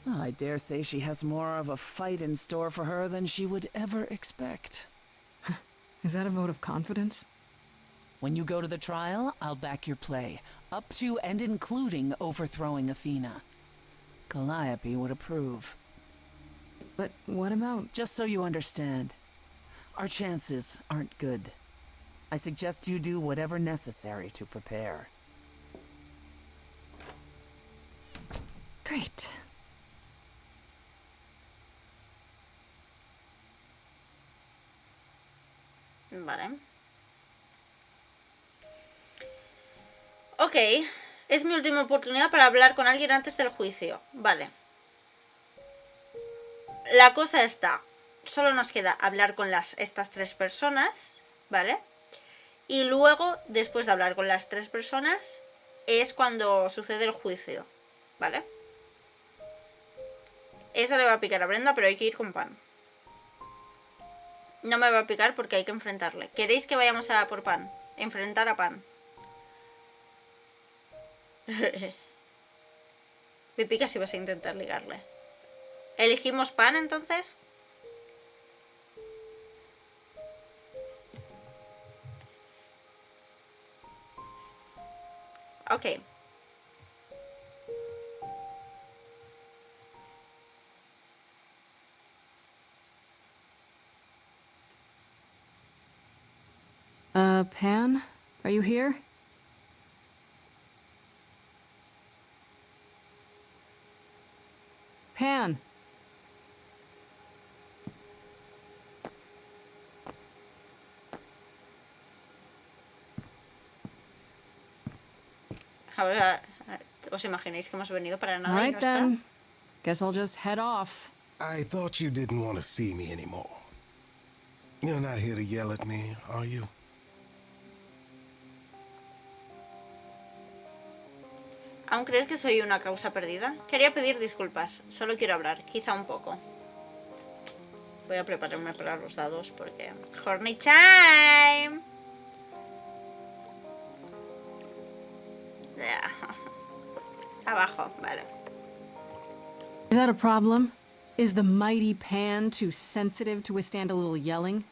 Well, I dare say she has more of a fight in store for her than she would ever expect. Is that a vote of confidence? When you go to the trial, I'll back your play, up to and including overthrowing Athena. Calliope would approve. But what about... Just so you understand, our chances aren't good. I suggest you do whatever necessary to prepare. Great. Vale. Ok, es mi última oportunidad para hablar con alguien antes del juicio. Vale. La cosa está, solo nos queda hablar con estas tres personas, ¿vale? Y luego, después de hablar con las tres personas, es cuando sucede el juicio, ¿vale? Eso le va a picar a Brenda, pero hay que ir con Pan. No me va a picar porque hay que enfrentarle. ¿Queréis que vayamos a por Pan? Enfrentar a Pan. Me pica si vas a intentar ligarle. ¿Elegimos Pan entonces? Ok. Pan? Are you here? Pan! Ahora, ¿os imagináis que hemos venido para nada y Alright no then. está? Guess I'll just head off. I thought you didn't want to see me anymore. You're not here to yell at me, are you? ¿Aún crees que soy una causa perdida? Quería pedir disculpas, solo quiero hablar, quizá un poco. Voy a prepararme para los dados porque... ¡Horny time! Abajo, vale. Is that a problem? Is the mighty Pan too sensitive to withstand a little yelling?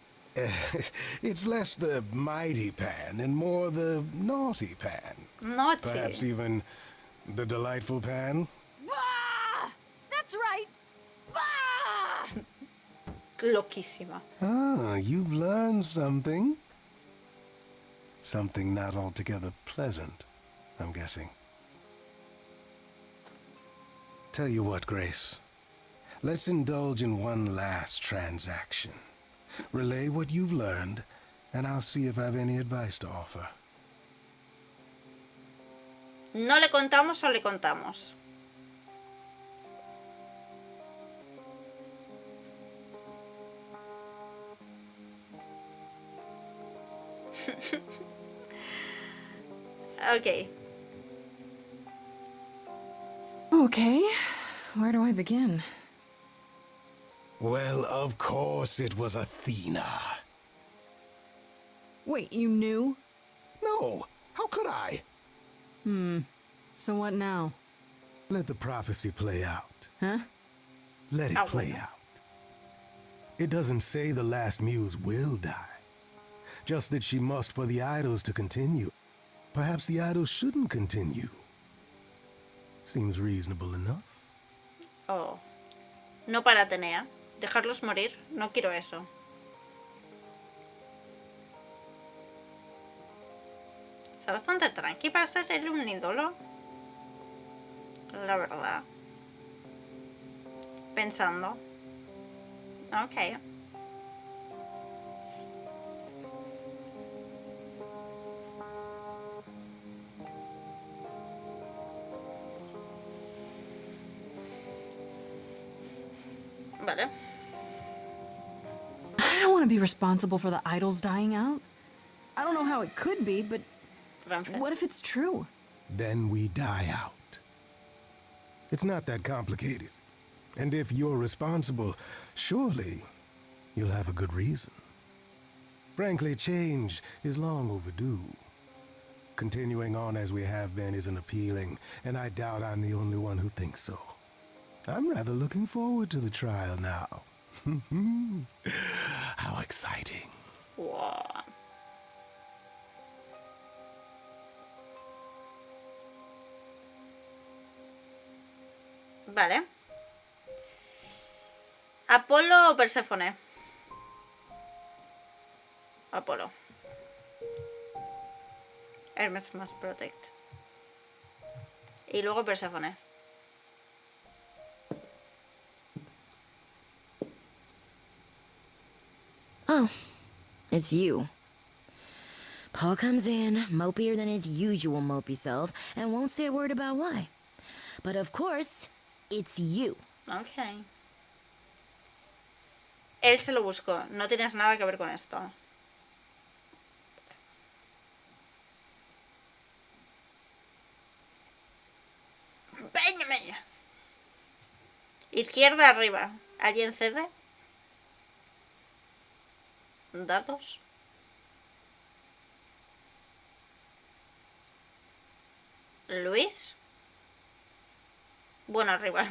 It's less the mighty Pan and more the naughty Pan. Naughty. Perhaps even the delightful Pan. Bah! That's right! Bah! Loquísima. Ah, you've learned something. Something not altogether pleasant, I'm guessing. Tell you what, Grace. Let's indulge in one last transaction. Relay what you've learned, and I'll see if I have any advice to offer. ¿No le contamos o le contamos? Okay. Okay, where do I begin? Well, of course it was Athena. Wait, you knew? No, how could I? So what now? Let the prophecy play out. Huh? Let it play out. It doesn't say the last muse will die. Just that she must for the idols to continue. Perhaps the idols shouldn't continue. Seems reasonable enough. Oh. No para Atenea. Dejarlos morir. No quiero eso. Está bastante tranqui para ser él un ídolo. La verdad. Pensando. Ok. Vale. I don't want to be responsible for the idols dying out. I don't know how it could be, but what if it's true? Then we die out. It's not that complicated. And if you're responsible, surely you'll have a good reason. Frankly, change is long overdue. Continuing on as we have been isn't appealing, and I doubt I'm the only one who thinks so. I'm rather looking forward to the trial now. How exciting. Wow. Vale. ¿Apolo o Perséfone? Apolo. Hermes más protect. Y luego Perséfone. Oh, it's you. Paul comes in, mopier than his usual mopey self, and won't say a word about why. But of course, it's you. Okay. Él se lo buscó. No tienes nada que ver con esto. ¡Péñame! Izquierda arriba. ¿Alguien cede? ¿Dados? ¿Luis? Bueno, arriba.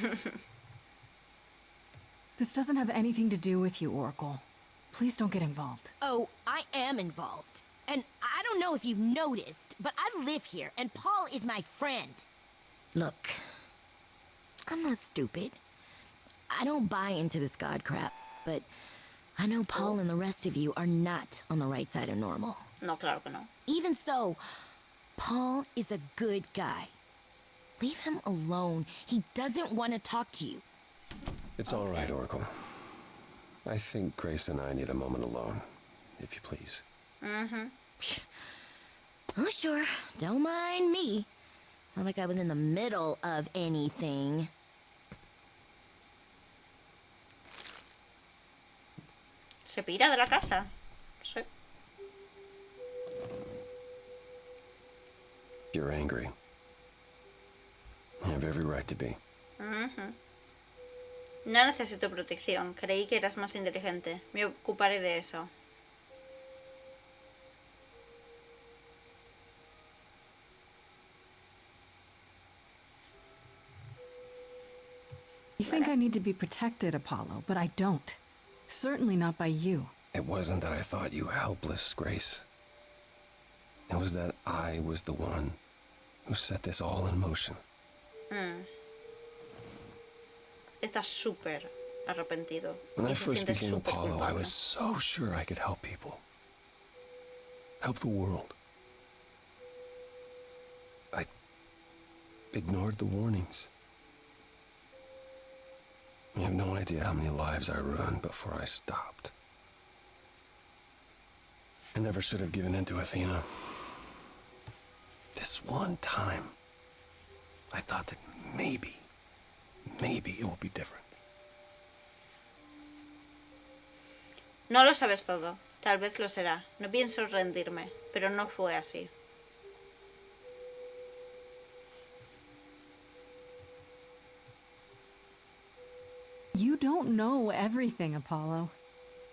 This doesn't have anything to do with you, Oracle. Please don't get involved. Oh, I am involved. And I don't know if you've noticed, but I live here, and Paul is my friend. Look, I'm not stupid. I don't buy into this god crap, but I know Paul and the rest of you are not on the right side of normal. No, claro que no. Even so, Paul is a good guy. Leave him alone. He doesn't want to talk to you. It's all right, Oracle. I think Grace and I need a moment alone, if you please. Mm-hmm. Oh, sure. Don't mind me. It's not like I was in the middle of anything. Se pira de la casa. Sí. You're angry. You have every right to be. Mm-hmm. No necesito protección. Creí que eras más inteligente. Me ocuparé de eso. You think I need to be protected, Apollo, but I don't. Certainly not by you. It wasn't that I thought you helpless, Grace. It was that I was the one who set this all in motion. Estás súper arrepentido. When I Y se first siente became súper Apollo, I culpable. was so sure I could help people. Help the world. ignored the warnings. You have no idea how many lives I ruined before I stopped. I never should have given in to Athena. This one time, I thought that maybe it will be different. No lo sabes todo. Tal vez lo será. No pienso rendirme, pero no fue así. You don't know everything, Apollo.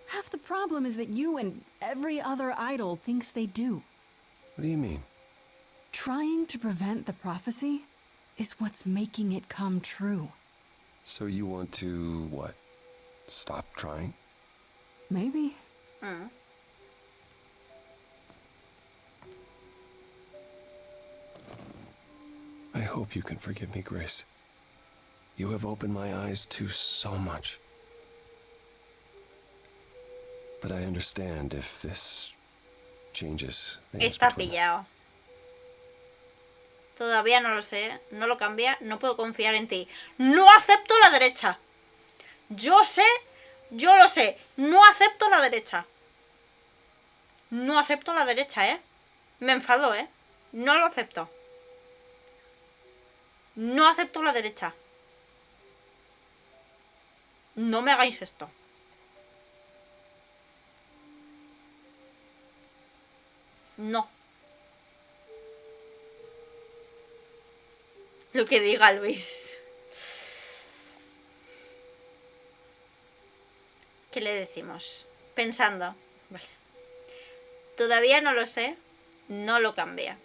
Half the problem is that you and every other idol thinks they do. What do you mean? Trying to prevent the prophecy is what's making it come true. So you want to, what, stop trying? Maybe. I hope you can forgive me, Grace. You have opened my eyes to so much. But I understand if this changes things Está between us. pillado. Todavía no lo sé. No lo cambia. No puedo confiar en ti. No acepto la derecha. Yo sé. Yo lo sé. No acepto la derecha. No acepto la derecha, ¿eh? Me enfado, ¿eh? No lo acepto. No acepto la derecha. No me hagáis esto. No. Lo que diga Luis. ¿Qué le decimos? Pensando. Vale. Todavía no lo sé. No lo cambia.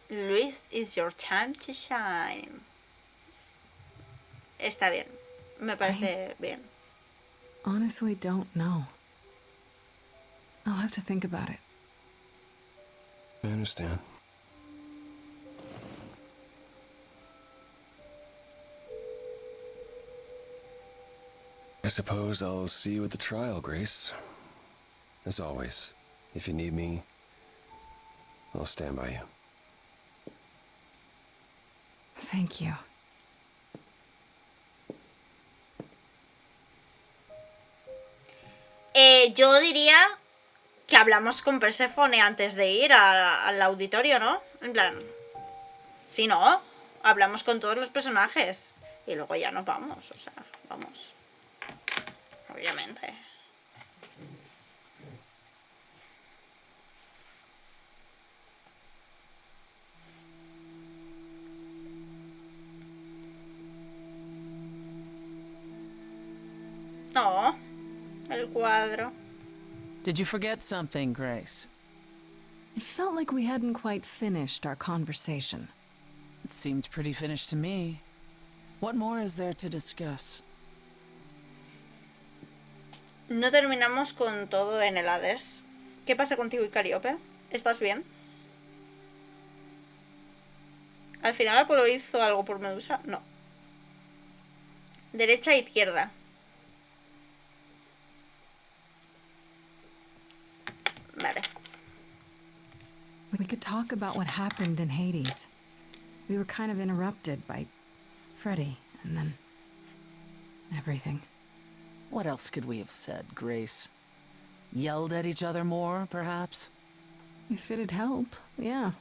Luis, it's your time to shine. Está bien. Me parece bien. Honestly, don't know. I'll have to think about it. I understand. I suppose I'll see you at the trial, Grace. As always, if you need me, I'll stand by you. Thank you. Yo diría que hablamos con Perséfone antes de ir al auditorio, ¿no? En plan, si no, hablamos con todos los personajes y luego ya nos vamos, o sea, vamos. Obviamente. No, el cuadro. Did you forget something, Grace? It felt like we hadn't quite finished our conversation. It seemed pretty finished to me. What more is there to discuss? No terminamos con todo en el Hades. ¿Qué pasa contigo y Calíope? ¿Estás bien? ¿Al final Apolo hizo algo por Medusa? No. Derecha e izquierda. Vale. We could talk about what happened in Hades. We were kind of interrupted by Freddy, and then everything. What else could we have said, Grace? Yelled at each other more, perhaps? If it'd help, yeah.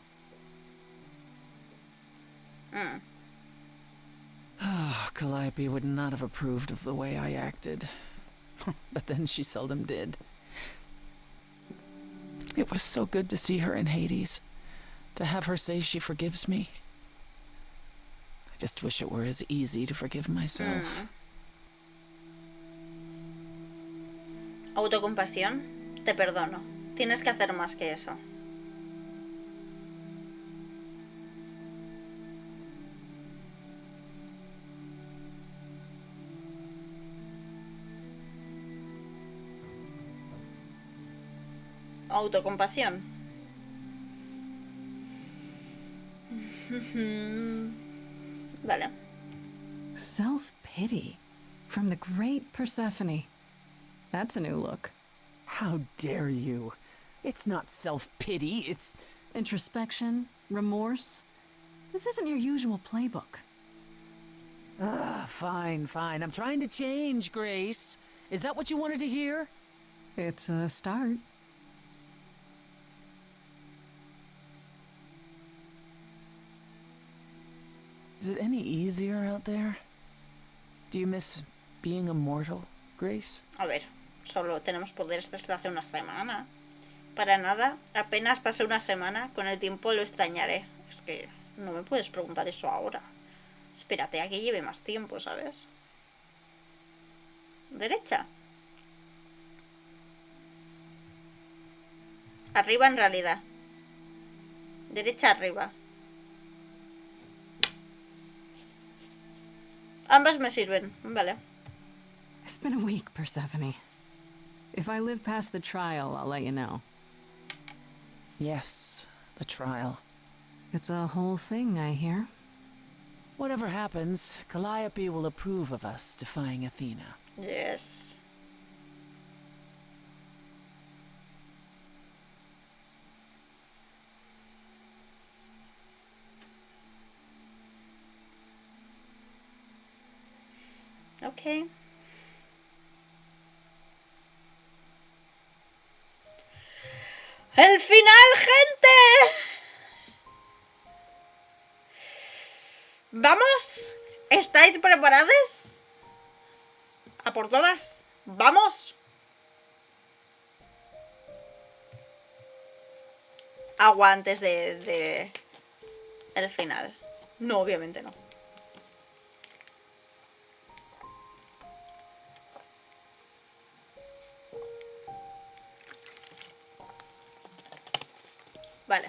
Calliope would not have approved of the way I acted. But then she seldom did. It was so good to see her in Hades. To have her say she forgives me. I just wish it were as easy to forgive myself. Autocompasión. Te perdono. Tienes que hacer más que eso. Autocompasión. Vale. Self-pity from the great Persephone. That's a new look. How dare you? It's not self-pity, it's... Introspection? Remorse? This isn't your usual playbook. Fine. I'm trying to change, Grace. Is that what you wanted to hear? It's a start. Is it any easier out there? Do you miss being immortal, Grace? A ver, solo tenemos poderes desde hace una semana. Para nada, apenas pasé una semana, con el tiempo lo extrañaré. Es que no me puedes preguntar eso ahora. Espérate a que lleve más tiempo, ¿sabes? Derecha. Arriba en realidad. Derecha arriba. Ambas me sirven, vale. It's been a week, Persephone. If I live past the trial, I'll let you know. Yes, the trial. It's a whole thing, I hear. Whatever happens, Calliope will approve of us defying Athena. Yes. Okay. ¡El final, gente! ¿Vamos? ¿Estáis preparados? ¿A por todas? ¡Vamos! Agua antes de el final. No, obviamente no. Vale.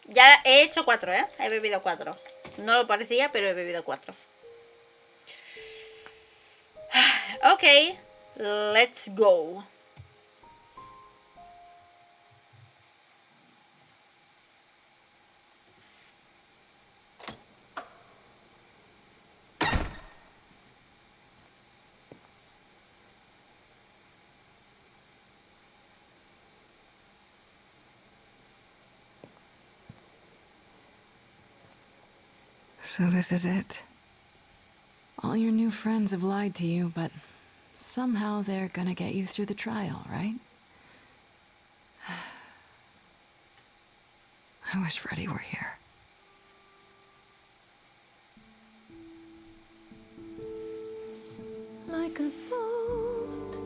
Ya he hecho 4, ¿eh? He bebido 4. No lo parecía, pero he bebido 4. Ok. Let's go. So this is it. All your new friends have lied to you, but somehow they're gonna get you through the trial, right? I wish Freddy were here. Like a boat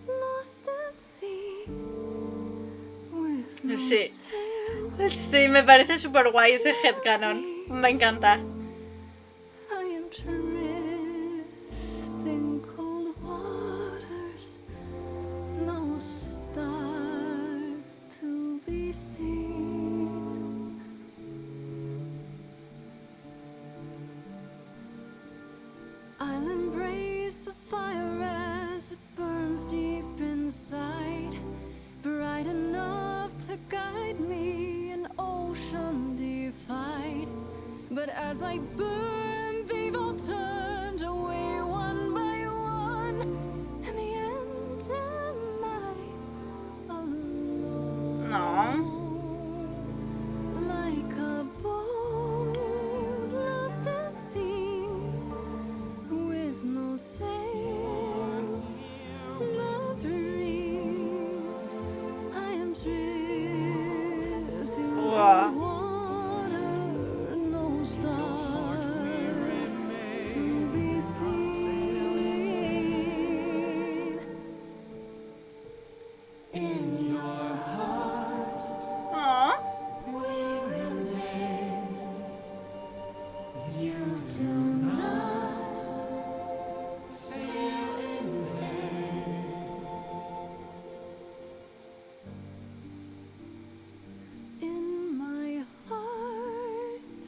lost at sea with no Sí. sail. Sí, me parece súper guay ese headcanon. Me encanta. I am drifting cold waters, no star to be seen. I'll embrace the fire as it burns deep inside, bright enough to guide me, an ocean defied. But as I burn, they've all turned away one by one. In the end, am I alone? No. Like a boat lost at sea, with no sails, no breeze. I am drifting Wow. on water, no star to be seen. In your heart, Aw. we're in vain. You do not sail in vain. In my heart,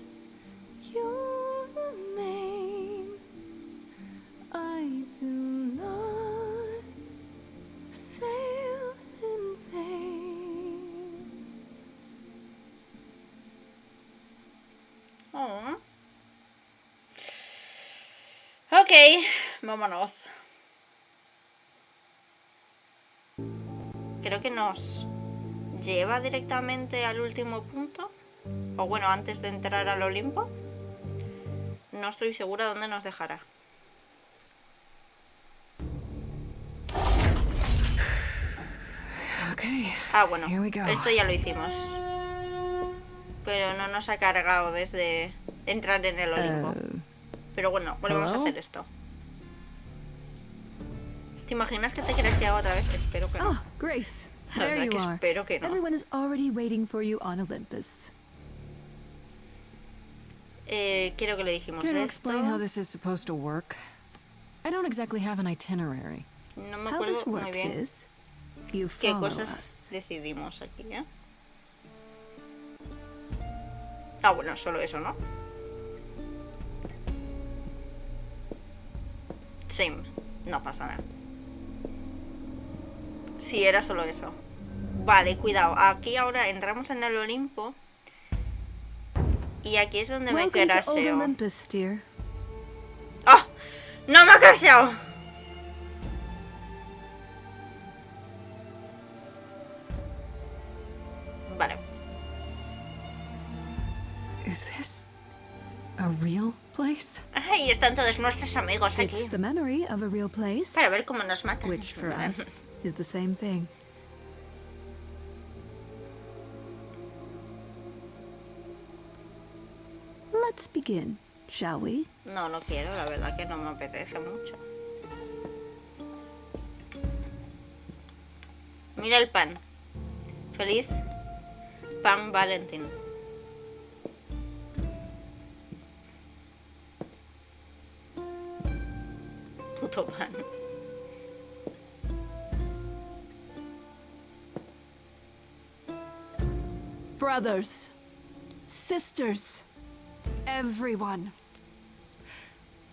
you remain. I do not sail in vain. Aw. Ok, vámonos. creo que nos lleva directamente al último punto. O bueno, antes de entrar al Olimpo. No estoy segura dónde nos dejará. Okay. Ah, bueno, Here we go. esto ya lo hicimos. Pero no nos ha cargado desde entrar en el Olimpo. Pero bueno, volvemos a hacer esto. ¿Te imaginas que te quieres llevar otra vez? Espero que no. Oh, Grace. La There verdad you que are. espero que no. Everyone is already waiting for you on Olympus. Quiero que le dijimos Can you esto. explain how this is supposed to work? I don't exactly have an itinerary. No me How acuerdo this muy works bien is you qué follow cosas us. decidimos aquí, ¿eh? Ah, bueno, solo eso, ¿no? Same. No pasa nada. Sí, era solo eso. Vale, cuidado. Aquí ahora entramos en el Olimpo. Y aquí es donde me Welcome to Old crasheo. Olympus, dear. ¡Ah! ¡No me ha crasheado! Vale. Is this a real place? Ay, están todos nuestros amigos aquí. It's the memory of a real place, Para ver cómo nos matan. which for us is the same thing. Let's begin, shall we? No, no quiero, la verdad que no me apetece mucho. Mira el pan. Feliz Pan Valentín. Puto pan. Brothers, sisters, everyone,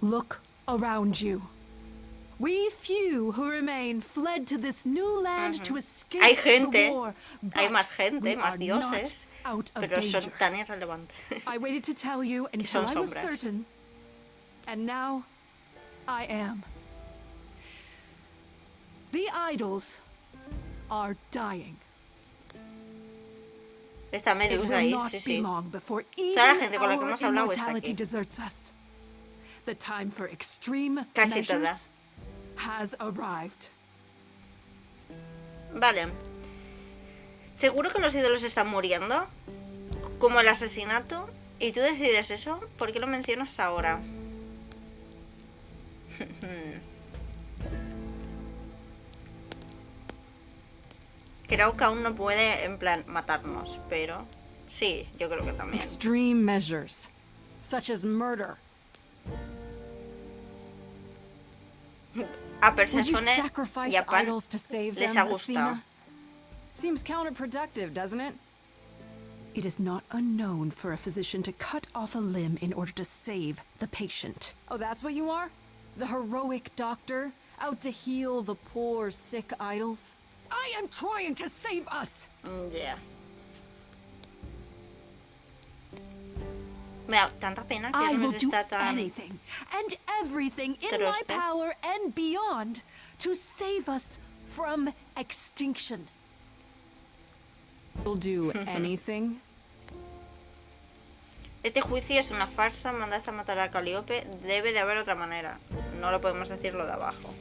look around you. We few who remain fled to this new land to escape Hay gente, the war, hay but más gente, we más are dioses, not out of pero son danger. tan irrelevantes. I waited to tell you Que son until I was sombras. certain, and now I am. The idols are dying. Esta It medusa will ahí, not sí, be sí. long before Toda la even gente con la que our hemos hablado está immortality aquí. deserts us. The time for extreme Casi toda. measures has arrived. Vale. ¿Seguro que los ídolos están muriendo? Como el asesinato. ¿Y tú decides eso? ¿Por qué lo mencionas ahora? Creo que aún no puede, en plan, matarnos, pero... Sí, yo creo que también. Extreme measures, such as murder. A Would you Persephone y sacrifice a Pan idols to save les them, ha gustado. Athena? Seems counterproductive, doesn't it? It is not unknown for a physician to cut off a limb in order to save the patient. Oh, that's what you are? The heroic doctor, out to heal the poor, sick idols? I am trying to save us! Yeah. Me da tanta pena que I no will nos do está tan... anything and everything in my Troste. power and beyond to save us from extinction. You'll do anything? Este juicio es una farsa, mandaste a matar a Calíope, debe de haber otra manera. No lo podemos decir lo de abajo.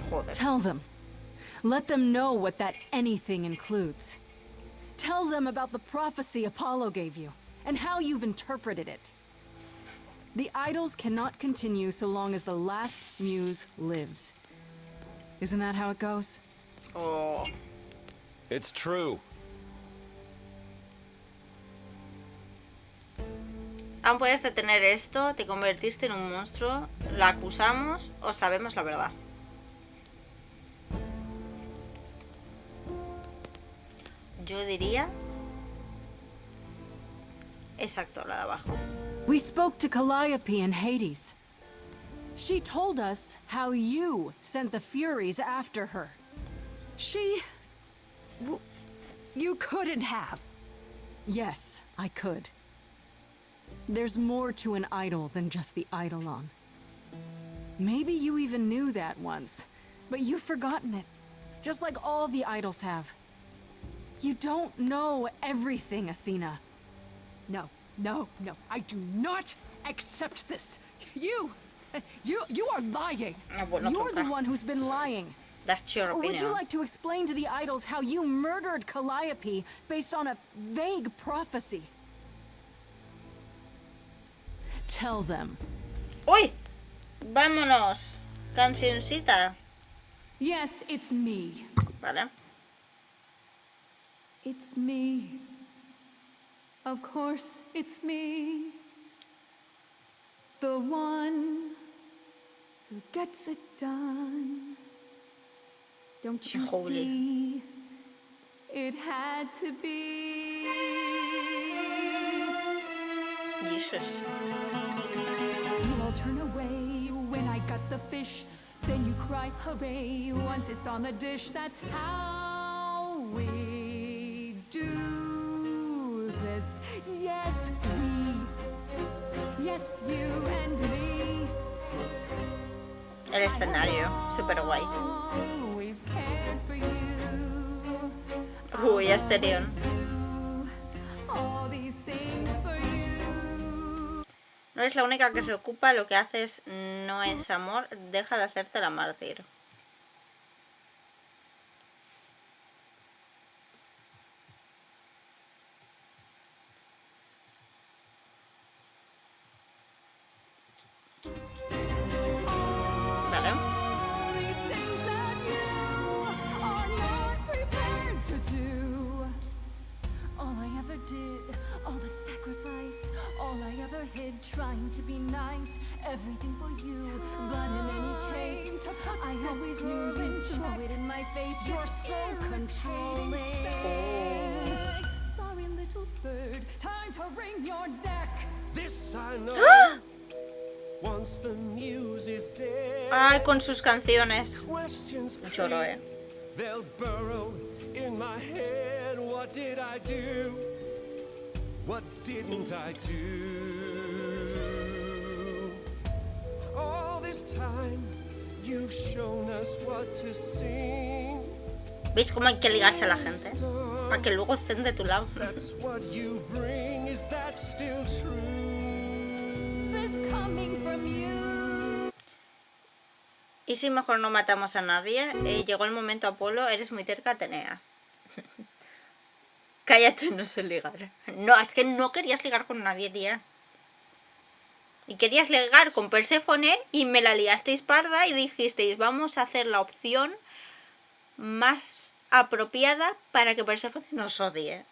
Joder. Tell them. Let them know what that anything includes. Tell them about the prophecy Apollo gave you, and how you've interpreted it. The idols cannot continue so long as the last muse lives. Isn't that how it goes? Oh. It's true. Aún puedes detener esto, te convertiste en un monstruo, la acusamos o sabemos la verdad. Yo diría... Exacto, la de abajo. We spoke to Calliope in Hades. She told us how you sent the Furies after her. You couldn't have. Yes, I could. There's more to an idol than just the eidolon. Maybe you even knew that once, but you've forgotten it, just like all the idols have. You don't know everything, Athena. No, no, no. I do not accept this. You are lying. You're the one who's been lying. That's your Or opinion. would you like to explain to the idols how you murdered Calliope based on a vague prophecy? Tell them. ¡Uy! ¡Vámonos! Cancioncita. Yes, it's me. Vale. It's me. Of course, it's me. The one who gets it done. Don't you see? It had to be. Jesus. You all turn away when I got the fish. Then you cry hooray once it's on the dish. That's how we do this. Yes, we. Yes, you and me. El escenario, super guay. Always cared for you. Uy, Asterion. All these things for you. No es la única que se ocupa, lo que haces no es amor, deja de hacerte la mártir. Vale. These things that you are not prepared to do. All I ever did, all the sacrifice, all I ever hid, trying to be nice, everything for you. But in any case, I always knew you'd throw it in my face. You're so controlling. Sorry, little bird, time to wring your neck. This I know. Once the muse is dead. Ay, con sus canciones. Questions Lloro, they'll burrow in my head. What did I do? What didn't I do? All this time you've shown us what to sing. ¿Veis cómo hay que ligarse a la gente? Para que luego estén de tu lado. That's what you bring. Is that still true? This coming from you. ¿Y si mejor no matamos a nadie? Llegó el momento, Apolo, eres muy terca, Atenea. Cállate, no sé ligar. No, es que no querías ligar con nadie, tía. Y querías ligar con Perséfone y me la liasteis parda y dijisteis, vamos a hacer la opción más apropiada para que Perséfone nos odie.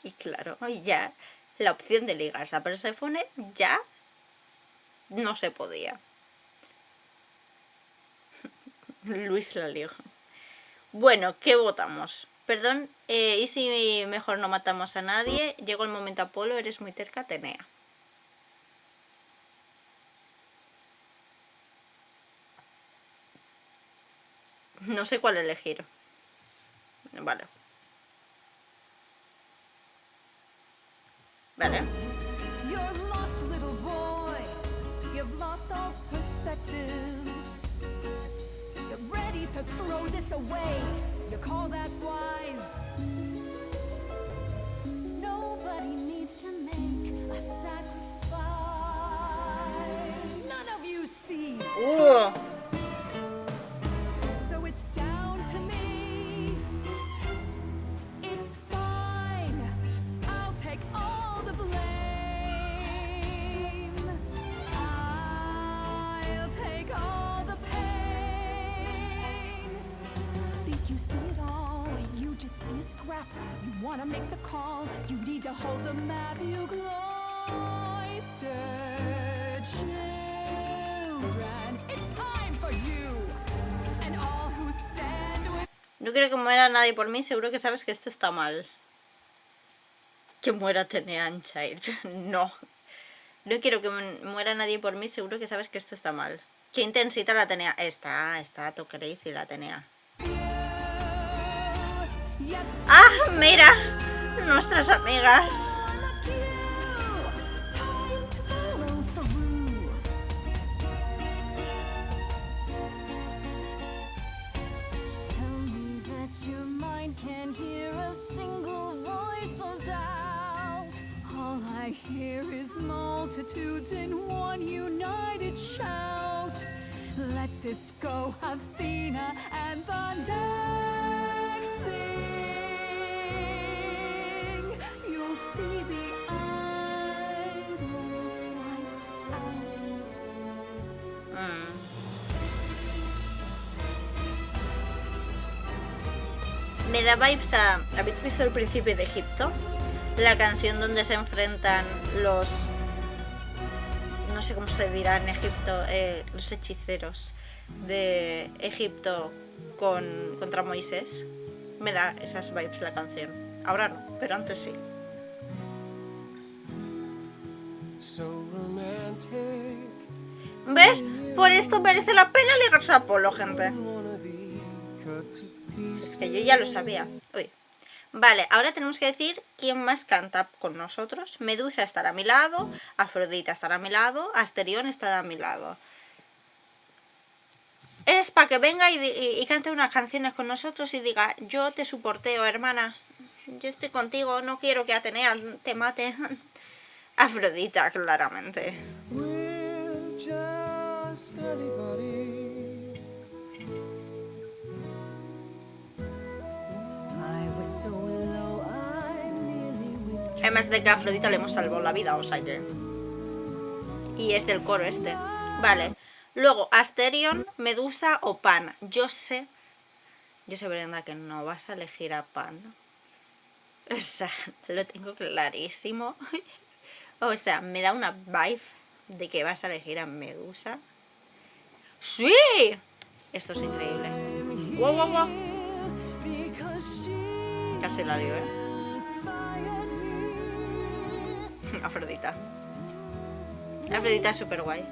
Y claro, ya la opción de ligarse a Perséfone ya no se podía. Luis la liga. Bueno, ¿qué votamos? Perdón, ¿y si mejor no matamos a nadie? Llegó el momento, Apolo, eres muy terca, Atenea. No sé cuál elegir. Vale. Vale. You're lost, little boy. You've lost all perspective. You're ready to throw this away. You call that wise? Nobody needs to make a sacrifice. None of you see. So it's down to me. It's fine. I'll take all the blame. I'll take all the pain. Think you see it all? You just see a scrap. You wanna make the call. You need to hold the map. You cloistered children. It's time for you and all who stand with. No quiero que muera nadie por mí, seguro que sabes que esto está mal. Que muera Atenea Anchild. No. No quiero que muera nadie por mí, seguro que sabes que esto está mal. Qué intensita la Atenea. Está, tú queréis y la Atenea. ¡Ah, mira! Nuestras amigas. multitudes in one united shout. Let this go, Athena, and the next thing you'll see the idols wiped out. Me da vibes a... ¿Habéis visto El Príncipe de Egipto? La canción donde se enfrentan los... No sé cómo se dirá en Egipto, los hechiceros de Egipto contra Moisés. Me da esas vibes la canción. Ahora no, pero antes sí. ¿Ves? Por esto merece la pena ligarse a Apolo, gente. Es que yo ya lo sabía. Uy. Vale, ahora tenemos que decir quién más canta con nosotros. Medusa estará a mi lado, Afrodita estará a mi lado, Asterión estará a mi lado. Es para que venga y cante unas canciones con nosotros y diga: yo te soporteo, hermana. Yo estoy contigo, no quiero que Atenea te mate. Afrodita, claramente. Además de que a Afrodita le hemos salvado la vida, o sea que... Y es del coro este. Vale. Luego, Asterión, Medusa o Pan. Yo sé, Brenda, que no vas a elegir a Pan. O sea, lo tengo clarísimo. O sea, me da una vibe de que vas a elegir a Medusa. ¡Sí! Esto es increíble. ¡Wow, wow, wow! Casi la digo, ¿eh? Afrodita. Afrodita es súper guay.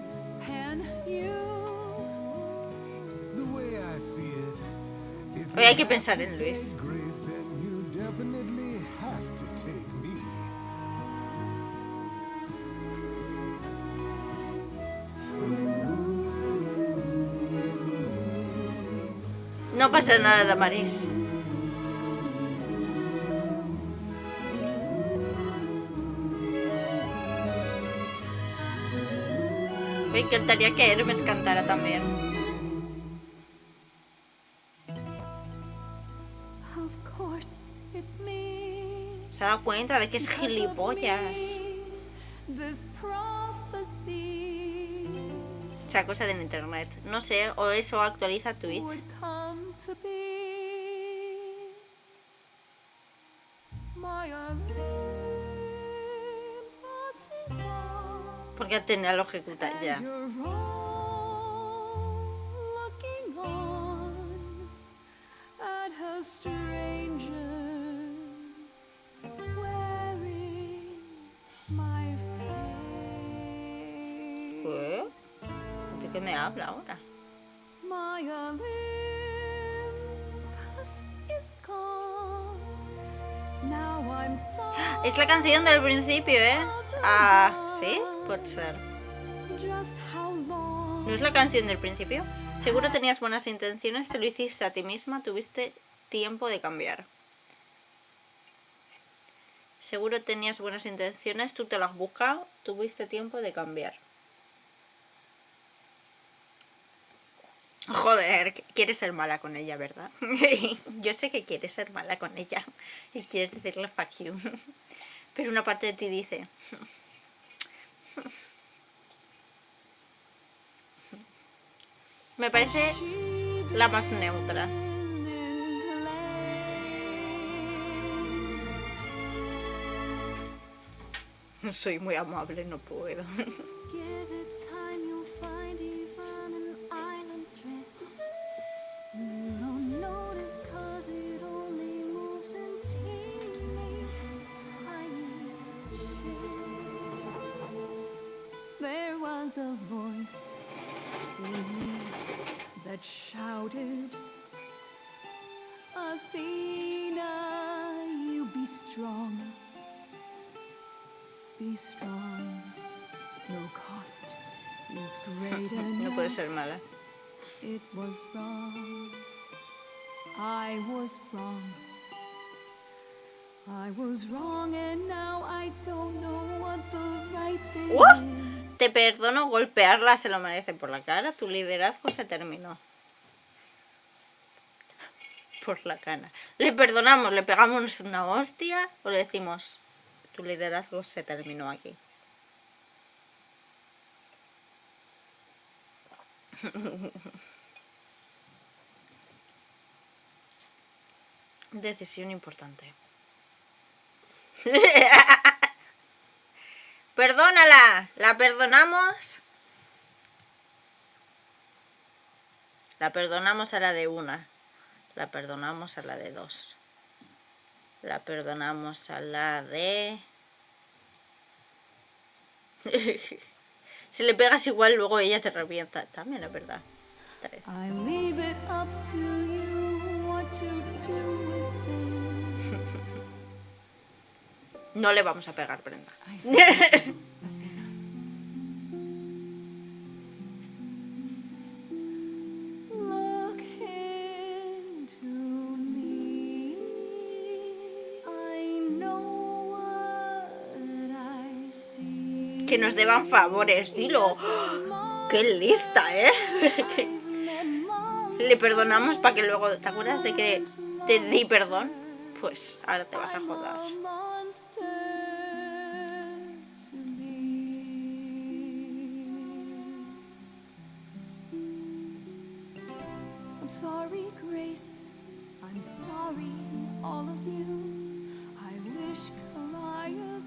Hoy hay que pensar en Luis. No pasa nada, Damaris. Me encantaría que Hermes cantara también. Se ha dado cuenta de que es gilipollas. O sea, cosa del internet. No sé, o eso actualiza Twitch. Porque Atenea lo ejecuta ya. ¿Qué? ¿De qué me habla ahora? Es la canción del principio, ¿eh? Ah, ¿sí? Puede ser. ¿No es la canción del principio? Seguro tenías buenas intenciones, te lo hiciste a ti misma, tuviste tiempo de cambiar. Seguro tenías buenas intenciones, tú te las has buscado, tuviste tiempo de cambiar. Joder, quieres ser mala con ella, ¿verdad? Yo sé que quieres ser mala con ella y quieres decirle fuck you. Pero una parte de ti dice... Me parece la más neutra. Soy muy amable, no puedo. There was a voice in me that shouted, Athena, you be strong. Be strong. No cost is great enough. No puede ser mala. It was wrong. I was wrong. I was wrong and now I don't know what the right thing is. Te perdono, golpearla se lo merece por la cara. Tu liderazgo se terminó. Por la cara. Le perdonamos, le pegamos una hostia o le decimos, tu liderazgo se terminó aquí. Decisión importante. Perdónala. ¿La perdonamos? La perdonamos a la de 1. La perdonamos a la de 2. La perdonamos a la de... Si le pegas igual, luego ella te revienta. También es verdad. 3. I leave it up to you what to do with this. No le vamos a pegar, Brenda. Look into me. I know what I see. Que nos deban favores, dilo. ¡Qué lista, eh! Le perdonamos para que luego... ¿Te acuerdas de que te di perdón? Pues ahora te vas a joder. I'm sorry, Grace. I'm sorry, all of you. I wish Calliope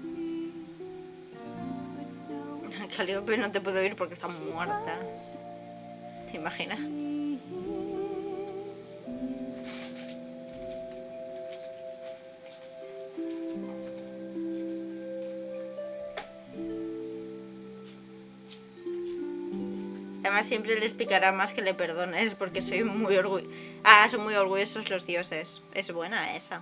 could know. Calliope no te puedo ir porque está muerta. ¿Te imaginas? Además siempre les picará más que le perdones porque soy muy son muy orgullosos los dioses. Es buena esa.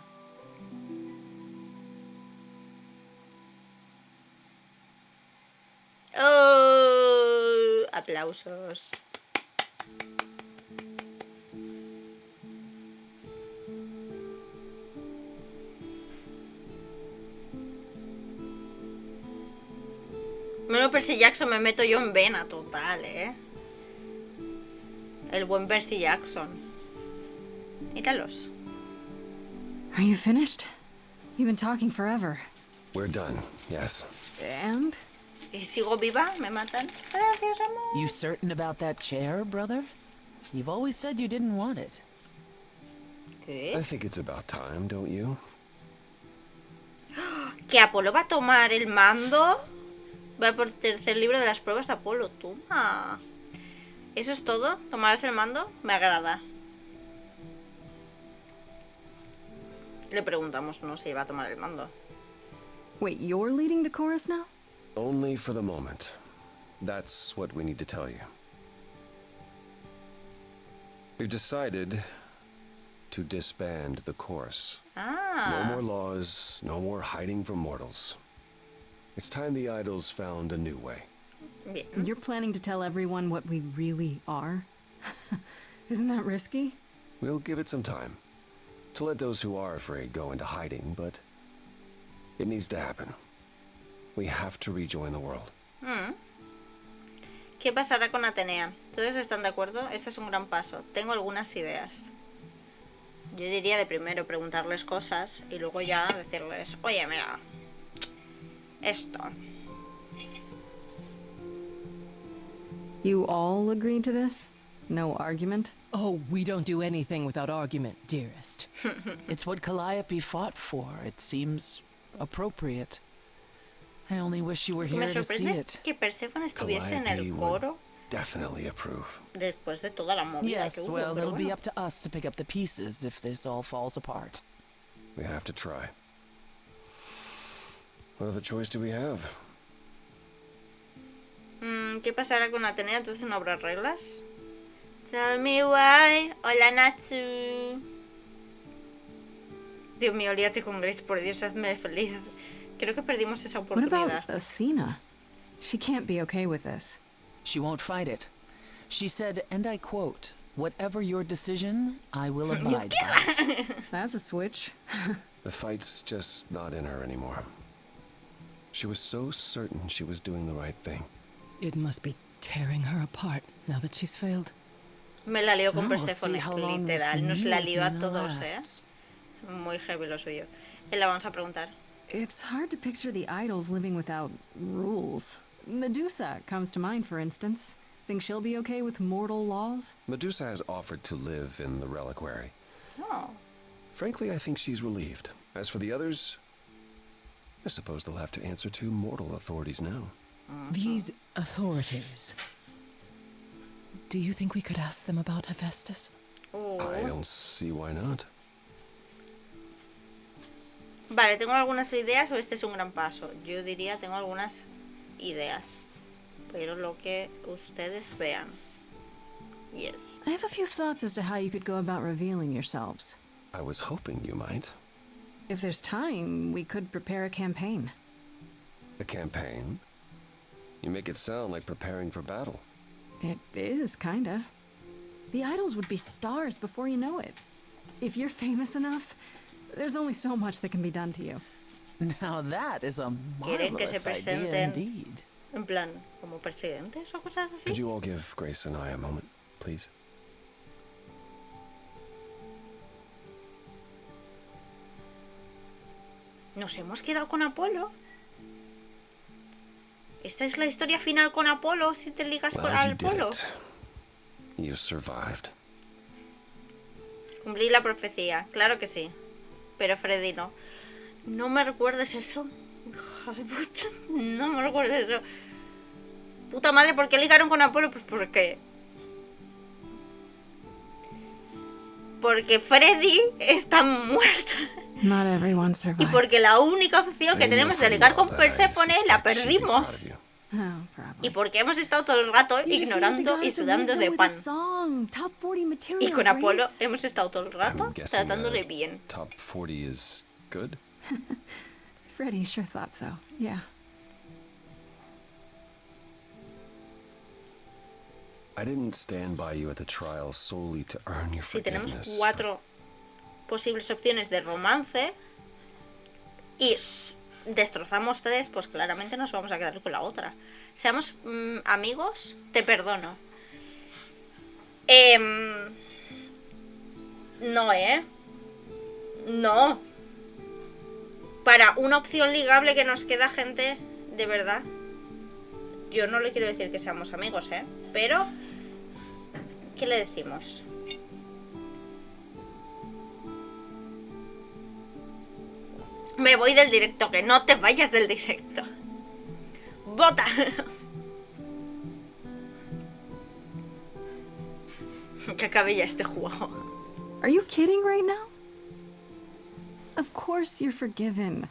¡Oh! Aplausos. Bueno, Percy Jackson me meto yo en vena total, El buen Percy Jackson. Míralos. Are you finished? You've been talking forever. We're done, yes. And? ¿Y sigo viva? ¿Me matan? Gracias, amor. You certain about that chair, brother? You've always said you didn't want it. ¿Qué? I think it's about time, don't you? ¿Que Apolo va a tomar el mando? Va por tercer libro de las pruebas de Apolo. Toma. ¿Eso es todo? ¿Tomarás el mando? Me agrada. Le preguntamos, no si va a tomar el mando. Wait, you're leading the chorus now? Only for the moment. That's what we need to tell you. We've decided to disband the chorus. No more laws, no more hiding from mortals. It's time the idols found a new way. Bien. You're planning to tell everyone what we really are? Isn't that risky? We'll give it some time to let those who are afraid go into hiding, but it needs to happen. We have to rejoin the world. ¿Qué pasará con Atenea? ¿Todos están de acuerdo? Este es un gran paso. Tengo algunas ideas. Yo diría de primero preguntarles cosas y luego ya decirles, oye, mira, esto. You all agreed to this? No argument? Oh, we don't do anything without argument, dearest. It's what Calliope fought for. It seems appropriate. I only wish you were here Me to see sorprende it. que Perséfone estuviese en el coro Definitely approve. después de toda la movida que Yes, hubo. well, Pero it'll be bueno. up to us to pick up the pieces if this all falls apart. We have to try. What other choice do we have? ¿Qué pasará con Atenea? Entonces no habrá reglas. Tell me why. Hola, Natsu. Dios mío, líate con Grace, por Dios, hazme feliz. Creo que perdimos esa What about oportunidad. Athena? She can't be okay with this. She won't fight it. She said, and I quote, "Whatever your decision, I will abide by it." That's a switch. The fight's just not in her anymore. She was so certain she was doing the right thing. It must be tearing her apart now that she's failed. Me la lío con Well, we'll Perséfone, see how long this literal. Nos la lío a new todos, lasts. Muy heavy lo suyo. Y la vamos a preguntar. It's hard to picture the idols living without rules. Medusa comes to mind, for instance. Think she'll be okay with mortal laws? Medusa has offered to live in the reliquary. Oh. Frankly, I think she's relieved. As for the others, I suppose they'll have to answer to mortal authorities now. These authorities. Do you think we could ask them about Hephaestus? I don't see why not. Vale, ¿tengo algunas ideas o este es un gran paso? Yo diría tengo algunas ideas. Pero lo que ustedes vean. Yes. I have a few thoughts as to how you could go about revealing yourselves. I was hoping you might. If there's time, we could prepare a campaign. A campaign? You make it sound like preparing for battle. It is, kinda. The idols would be stars before you know it. If you're famous enough, there's only so much that can be done to you. Now that is a Quieren que se marvelous idea presenten indeed. en plan como presidentes o cosas así. Could you all give Grace and I a moment, please? Nos hemos quedado con Apolo. Esta es la historia final con Apolo, si te ligas con Glad you al did Apolo. it. You survived. Cumplí la profecía, claro que sí. Pero Freddy no. No me recuerdes eso. Hija de puta, no me recuerdes eso. Puta madre, ¿por qué ligaron con Apolo? Pues porque... Porque Freddy está muerto. Not everyone Y survived. porque la única opción que I tenemos know de ligar con full well that I Perséfone la suspect she'd be proud perdimos. of you. Oh, probably. Y porque hemos estado todo el rato ignorando y sudando de pan. Y con Apolo hemos estado todo el rato I'm guessing tratándole bien. top 40 is good. Freddie sure thought so. Yeah. I didn't stand by you at the trial solely to earn your Si tenemos forgiveness. 4 posibles opciones de romance y destrozamos 3, pues claramente nos vamos a quedar con la otra. Seamos amigos, te perdono. No, no. Para una opción ligable que nos queda, gente, de verdad. Yo no le quiero decir que seamos amigos, pero ¿qué le decimos? Me voy del directo, que no te vayas del directo. ¡Vota! Que acabe ya este juego. Are you kidding right now? Of course you're forgiven.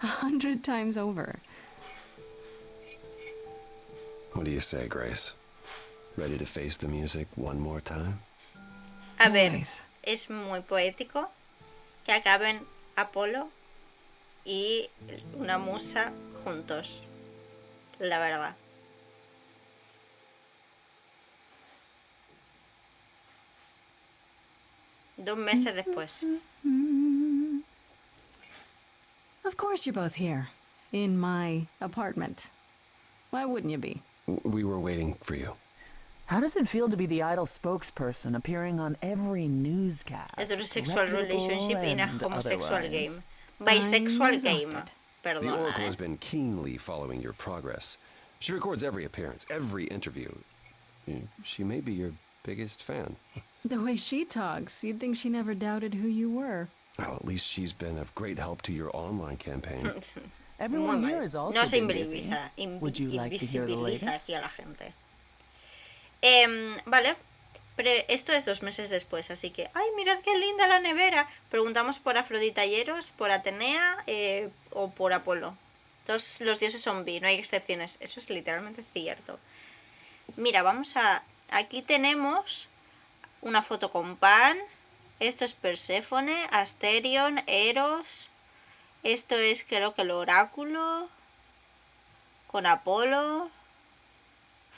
100 times over. What do you say, Grace? Ready to face the music one more time? A ver, Nice. es muy poético que acaben Apolo y una musa juntos. La verdad. Dos meses después. Of course you're both here. In my apartment. Why wouldn't you be? We were waiting for you. How does it feel to be the idol spokesperson appearing on every newscast? Heterosexual relationship in a reputable and homosexual otherwise? game. Bisexual I'm game. exhausted. The Perdona, Oracle has been keenly following your progress. She records every appearance, every interview. She may be your biggest fan. The way she talks, you'd think she never doubted who you were. Well, at least she's been of great help to your online campaign. Everyone Muy here mal. is also No se been busy. invisibiliza. Would you like to hear the Invisibiliza latest? aquí a la gente. Vale. Pero esto es 2 meses después, así que... ¡Ay, mirad qué linda la nevera! Preguntamos por Afrodita y Eros, por Atenea o por Apolo. Todos los dioses son bi, no hay excepciones. Eso es literalmente cierto. Mira, vamos a... Aquí tenemos una foto con Pan. Esto es Perséfone, Asterion, Eros. Esto es, creo que el oráculo. Con Apolo.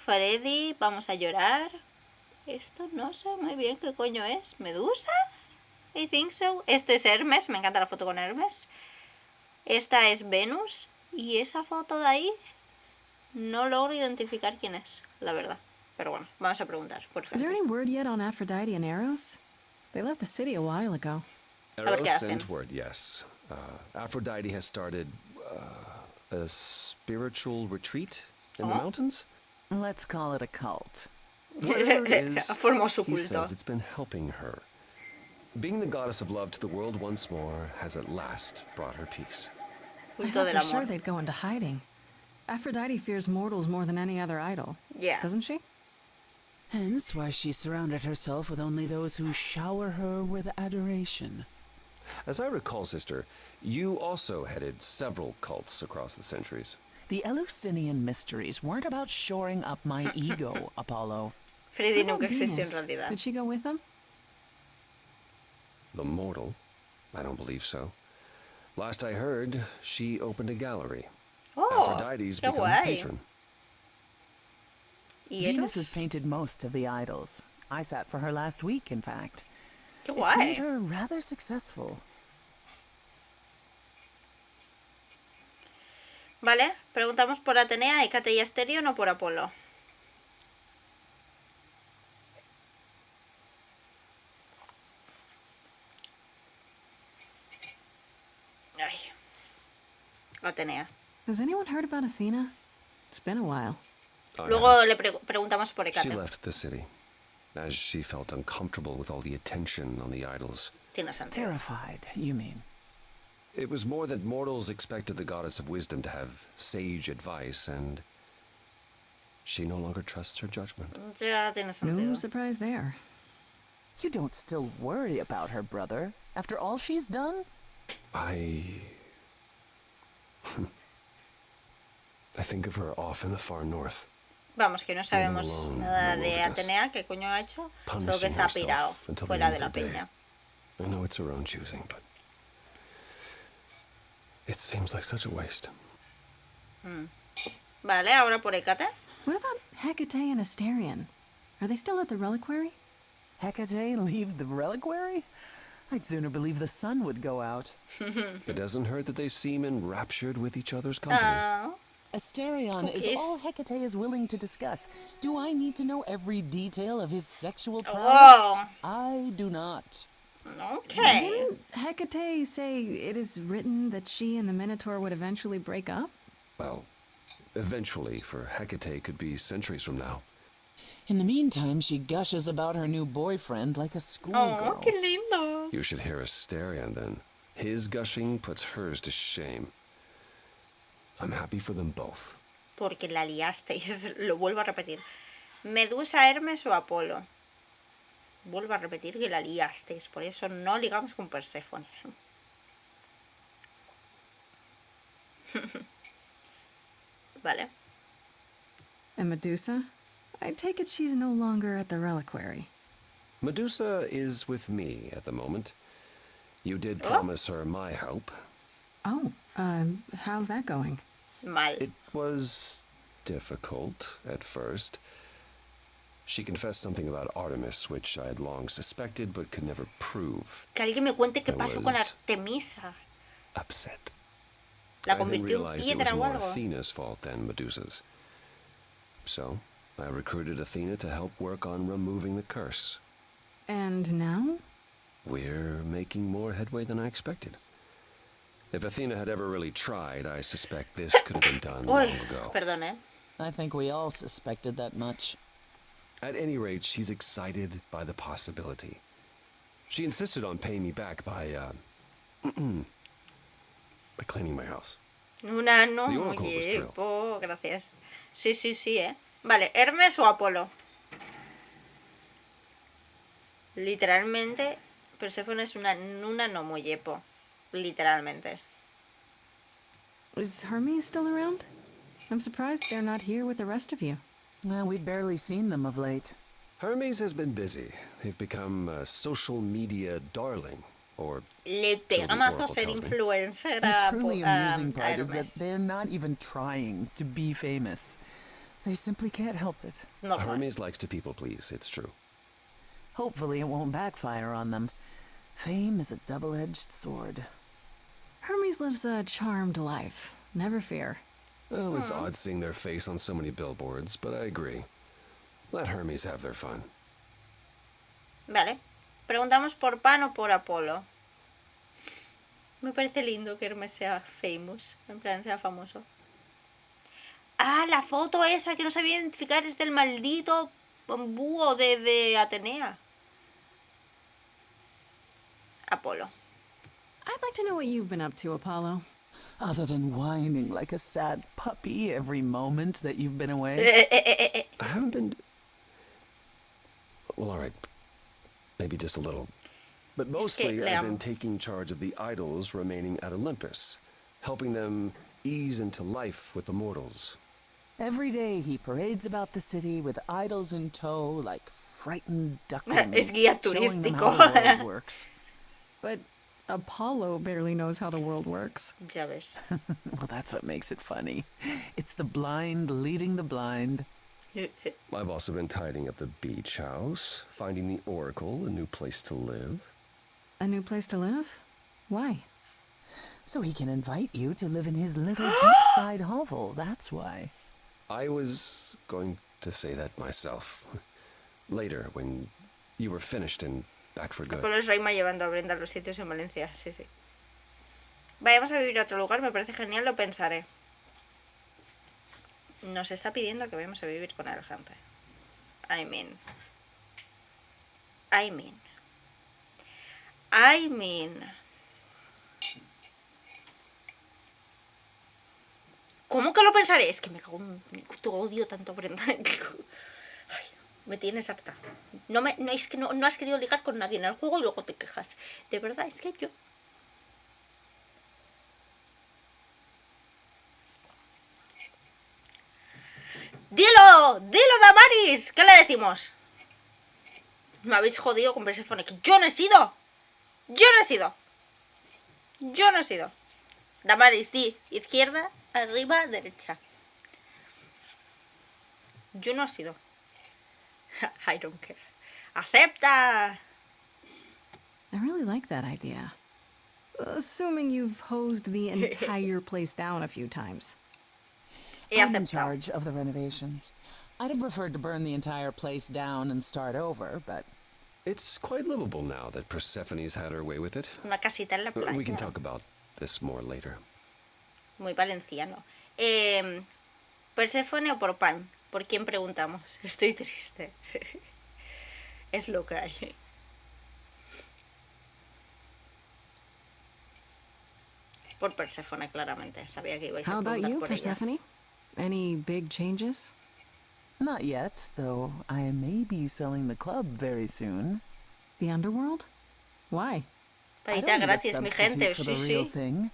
Freddy, vamos a llorar. Esto no sé muy bien qué coño es. ¿Medusa? I think so. Este es Hermes, me encanta la foto con Hermes. Esta es Venus. ¿Y esa foto de ahí? No logro identificar quién es, la verdad. Pero bueno, vamos a preguntar, por Is there ejemplo. any word yet on Aphrodite and Eros? They left the city a while ago. Eros sent word, yes. Aphrodite has started a spiritual retreat in the mountains. Let's call it a cult. Whatever it is, Formoso he culto. says it's been helping her. Being the goddess of love to the world once more has at last brought her peace. I Culto thought del for amor. sure they'd go into hiding. Aphrodite fears mortals more than any other idol. Yeah. Doesn't she? Hence why she surrounded herself with only those who shower her with adoration. As I recall, sister, you also headed several cults across the centuries. The Eleusinian mysteries weren't about shoring up my ego, Apollo. Freddy What nunca about existió en Venus? realidad. Did she go with them? The mortal? I don't believe so. Last I heard, she opened a gallery. Oh, Aphrodite's qué become a guay. patron. ¿Y Venus Eros? has painted most of the idols. I sat for her last week, in fact. Qué It's made guay. her rather successful. Vale, preguntamos por Atenea, Hécate y Asterio, no por Apolo. Ay. Atenea. Has anyone heard about Athena? It's been a while. Luego le preguntamos por She Hécate. left the city, as she felt uncomfortable with all the attention on the idols. Tiene sentido. Terrified, you mean? It was more that mortals expected the goddess of wisdom to have sage advice, and she no longer trusts her judgment. Ya tiene No sentido. surprise there. You don't still worry about her, brother, after all she's done? I think of her off in the far north, Vamos, que no sabemos alone, nada no de wilderness. Atenea, qué coño ha hecho, solo que punishing se ha pirado herself until the fuera end de la of her days. peña. I know it's her own choosing, but it seems like such a waste. Vale, ahora por Hécate. What about Hecate and Asterion? Are they still at the reliquary? Hecate leave the reliquary? I'd sooner believe the sun would go out. It doesn't hurt that they seem enraptured with each other's company. Ah, Asterion is Cookies. all Hecate is willing to discuss. Do I need to know every detail of his sexual prowess? Whoa. I do not. okay. Didn't Hecate say it is written that she and the Minotaur would eventually break up? Well, eventually, for Hecate could be centuries from now. In the meantime, she gushes about her new boyfriend like a schoolgirl. Oh, qué lindo. You should hear Asterion then. His gushing puts hers to shame. I'm happy for them both. Porque la liasteis, lo vuelvo a repetir. Medusa, Hermes o Apolo. Vuelvo a repetir que la liasteis, por eso no ligamos con Perséfone. Vale. And Medusa? I take it she's no longer at the reliquary. Medusa is with me at the moment. You did Oh. promise her my help. Oh, how's that going? Mal. It was difficult at first. She confessed something about Artemis, which I had long suspected but could never prove. Que alguien me cuente qué I pasó con was Artemisa. Upset. La I then convirtió en realized it was piedra o more algo. Athena's fault than Medusa's. So, I recruited Athena to help work on removing the curse. And now? We're making more headway than I expected. If Athena had ever really tried, I suspect this could have been done long Uy, ago. perdón, ¿eh? I think we all suspected that much. At any rate, she's excited by the possibility. She insisted on paying me back by cleaning my house. Una no, The Oracle was oye, thrilled. gracias. Sí, sí, sí, ¿eh? Vale, Hermes o Apolo. Literalmente, Perséfone es una no mollepo. Literalmente. Is Hermes still around? I'm surprised they're not here with the rest of you. Well, we've barely seen them of late. Hermes has been busy. They've become a social media darling, or Le pega the mazo Oracle ser tells me. influencer The a, truly a amusing part is Hermes. that they're not even trying to be famous. They simply can't help it. Normal. Hermes likes to people please, it's true. Hopefully it won't backfire on them. Fame is a double-edged sword. Hermes lives a charmed life. Never fear. Well, it's odd seeing their face on so many billboards, but I agree. Let Hermes have their fun. Vale. Preguntamos por Pan o por Apolo. Me parece lindo que Hermes sea famous, en plan sea famoso. Ah, la foto esa que no sabía identificar es del maldito búho de Atenea. Apolo. I'd like to know what you've been up to, Apollo. Other than whining like a sad puppy every moment that you've been away. I haven't been... Well, all right. Maybe just a little. But mostly I've been taking charge of the idols remaining at Olympus, helping them ease into life with the mortals. Every day he parades about the city with idols in tow like frightened ducklings, Es guía showing them turístico. how the world works. But Apollo barely knows how the world works. Ya ves. Well, that's what makes it funny. It's the blind leading the blind. I've also been tidying up the beach house, finding the Oracle a new place to live. A new place to live? Why? So he can invite you to live in his little beachside hovel, that's why. I was going to say that myself. Later, when you were finished and back for good. Apolo es Reima llevando a Brenda a los sitios en Valencia, sí, sí. Vayamos a vivir a otro lugar, me parece genial, lo pensaré. Nos está pidiendo que vayamos a vivir con el gente. I mean. ¿Cómo que lo pensaré? Es que me cago en... Te odio tanto, Brenda. Ay, me tienes harta. Es que no has querido ligar con nadie en el juego y luego te quejas. De verdad, es que yo... ¡Dilo! Damaris! ¿Qué le decimos? Me habéis jodido con Persephone, que yo no he sido. Damaris, di izquierda, arriba, derecha. Yo no he sido. I don't care. ¡Acepta! I really like that idea. Assuming you've hosed the entire place down a few times. I'm in charge of the renovations. I'd have preferred to burn the entire place down and start over, but... It's quite livable now that Persephone's had her way with it. Una casita en la playa. We can talk about this more later. Muy valenciano. ¿Perséfone o por Pan? ¿Por quién preguntamos? Estoy triste. Es lo que hay. Por Perséfone, claramente. Sabía que ibais a How preguntar about you, por ella. Persephone? Any big changes? Not yet, though I may be selling the club very soon. The underworld? Why? Parita gratis, mi gente, for sí, the real sí. thing.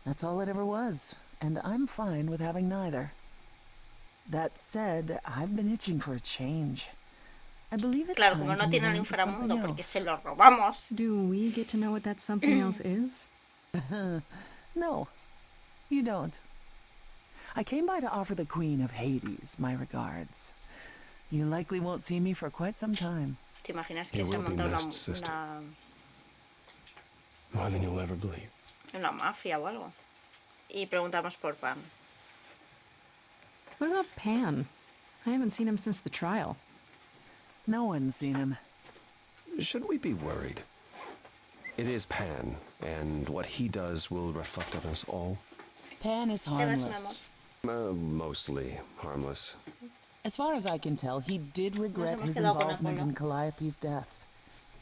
That's all it ever was, and I'm fine with having neither. That said, I've been itching for a change. I believe it's Claro, time como to no tiene move el on to inframundo something porque else. se lo robamos. Do we get to know what that something else is? No, you don't. I came by to offer the Queen of Hades my regards. You likely won't see me for quite some time. ¿Te imaginas que You se will be monta missed, sister. una More than you'll ever believe. mafia o algo? Y preguntamos por Pan. What about Pan? I haven't seen him since the trial. No one's seen him. Should we be worried? It is Pan, and what he does will reflect on us all. Pan is harmless. Mostly harmless. As far as I can tell, he did regret hemos his quedado con involvement alguno. in Calliope's death.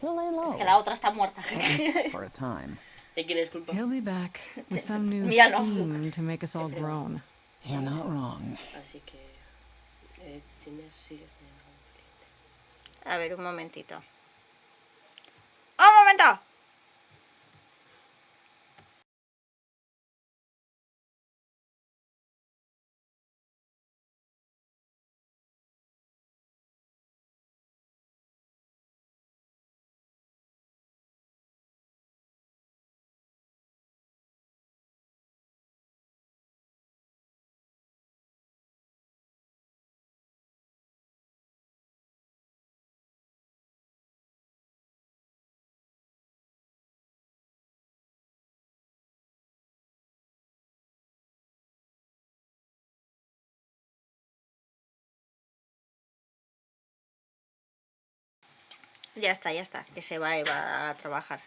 He'll lay low, Es que la otra está muerta. at least for a time. ¿De quién es culpa? He'll be back with some new Mía no. scheme to make us all groan. You're not wrong. Así que sigues teniendo un cliente. A ver, un momentito. ¡Un momento! Ya está, que se va Eva a trabajar.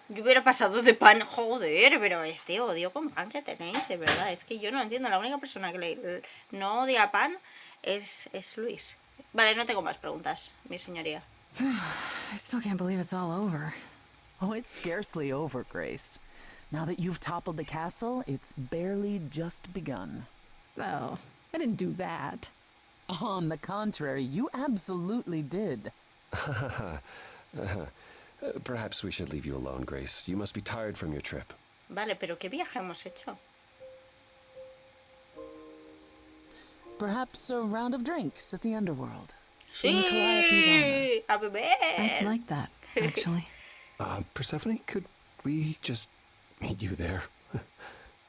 Yo hubiera pasado de pan, joder, pero este odio con pan que tenéis, de verdad. Es que yo no entiendo, la única persona que no odia pan es Luis. Vale, no tengo más preguntas, mi señoría. I still can't believe it's all over. Oh, it's scarcely over, Grace. Now that you've toppled the castle, it's barely just begun. Oh, I didn't do that. On the contrary, you absolutely did. Perhaps we should leave you alone, Grace. You must be tired from your trip. Vale, pero ¿qué viaje hemos hecho? Perhaps a round of drinks at the underworld. Sí, a beber. I'd like that, actually. Persephone, could we just meet you there?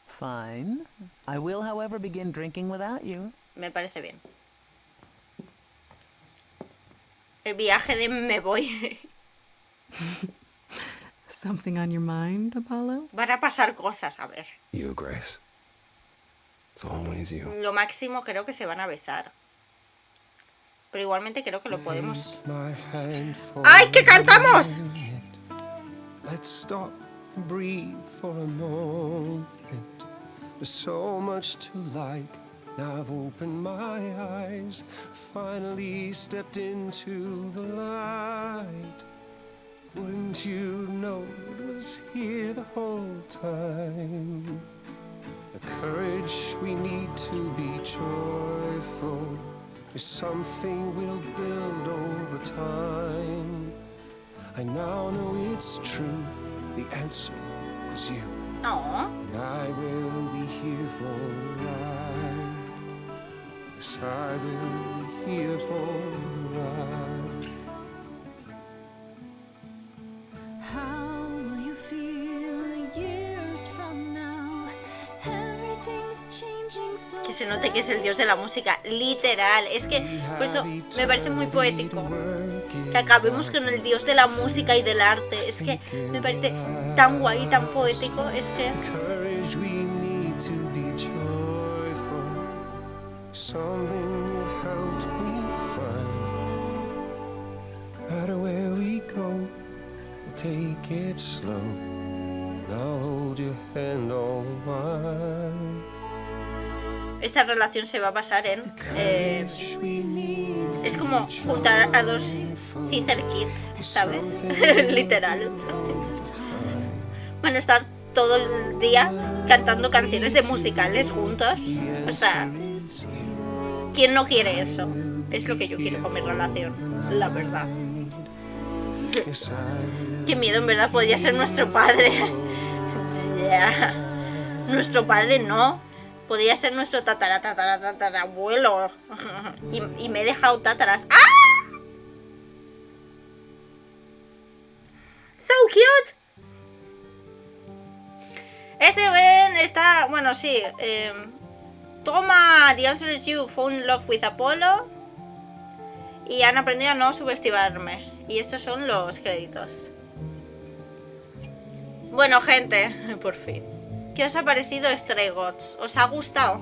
Fine. I will, however, begin drinking without you. Me parece bien. El viaje de me voy. Something on your mind, Apollo? Van a pasar cosas, a ver. You, Grace. It's always you. Lo máximo creo que se van a besar. Pero igualmente creo que lo podemos... ¡Ay, que cantamos! Let's stop and breathe for a moment. There's so much to like. Now I've opened my eyes, finally stepped into the light. Wouldn't you know it was here the whole time? The courage we need to be joyful is something we'll build over time. I now know it's true, the answer is you. Aww. And I will be here for the ride. Yes, I will be here for the ride. How will you feel years from now? Everything's changing so Que se note que es el dios de la música, literal. Es que, por eso, me parece muy poético que acabemos con el dios de la música y del arte. Es que me parece tan guay, tan poético. Es que... Something you've helped me find. No matter where we go, we'll take it slow. And I'll hold your hand all the while. Esta relación se va a basar en... es como juntar a dos Cicer Kids, ¿sabes? Literal. Van a estar todo el día cantando canciones de musicales juntos. O sea, ¿quién no quiere eso? Es lo que yo quiero con mi relación, la verdad. Qué miedo, en verdad, podría ser nuestro padre. Yeah. Nuestro padre no. Podría ser nuestro tatarabuelo. Y me he dejado tátaras. ¡Ah! So cute. Este Ben está... Bueno, sí. Toma, the answer is you. Found love with Apollo. Y han aprendido a no subestimarme. Y estos son los créditos. Bueno, gente, por fin. ¿Qué os ha parecido Stray Gods? ¿Os ha gustado?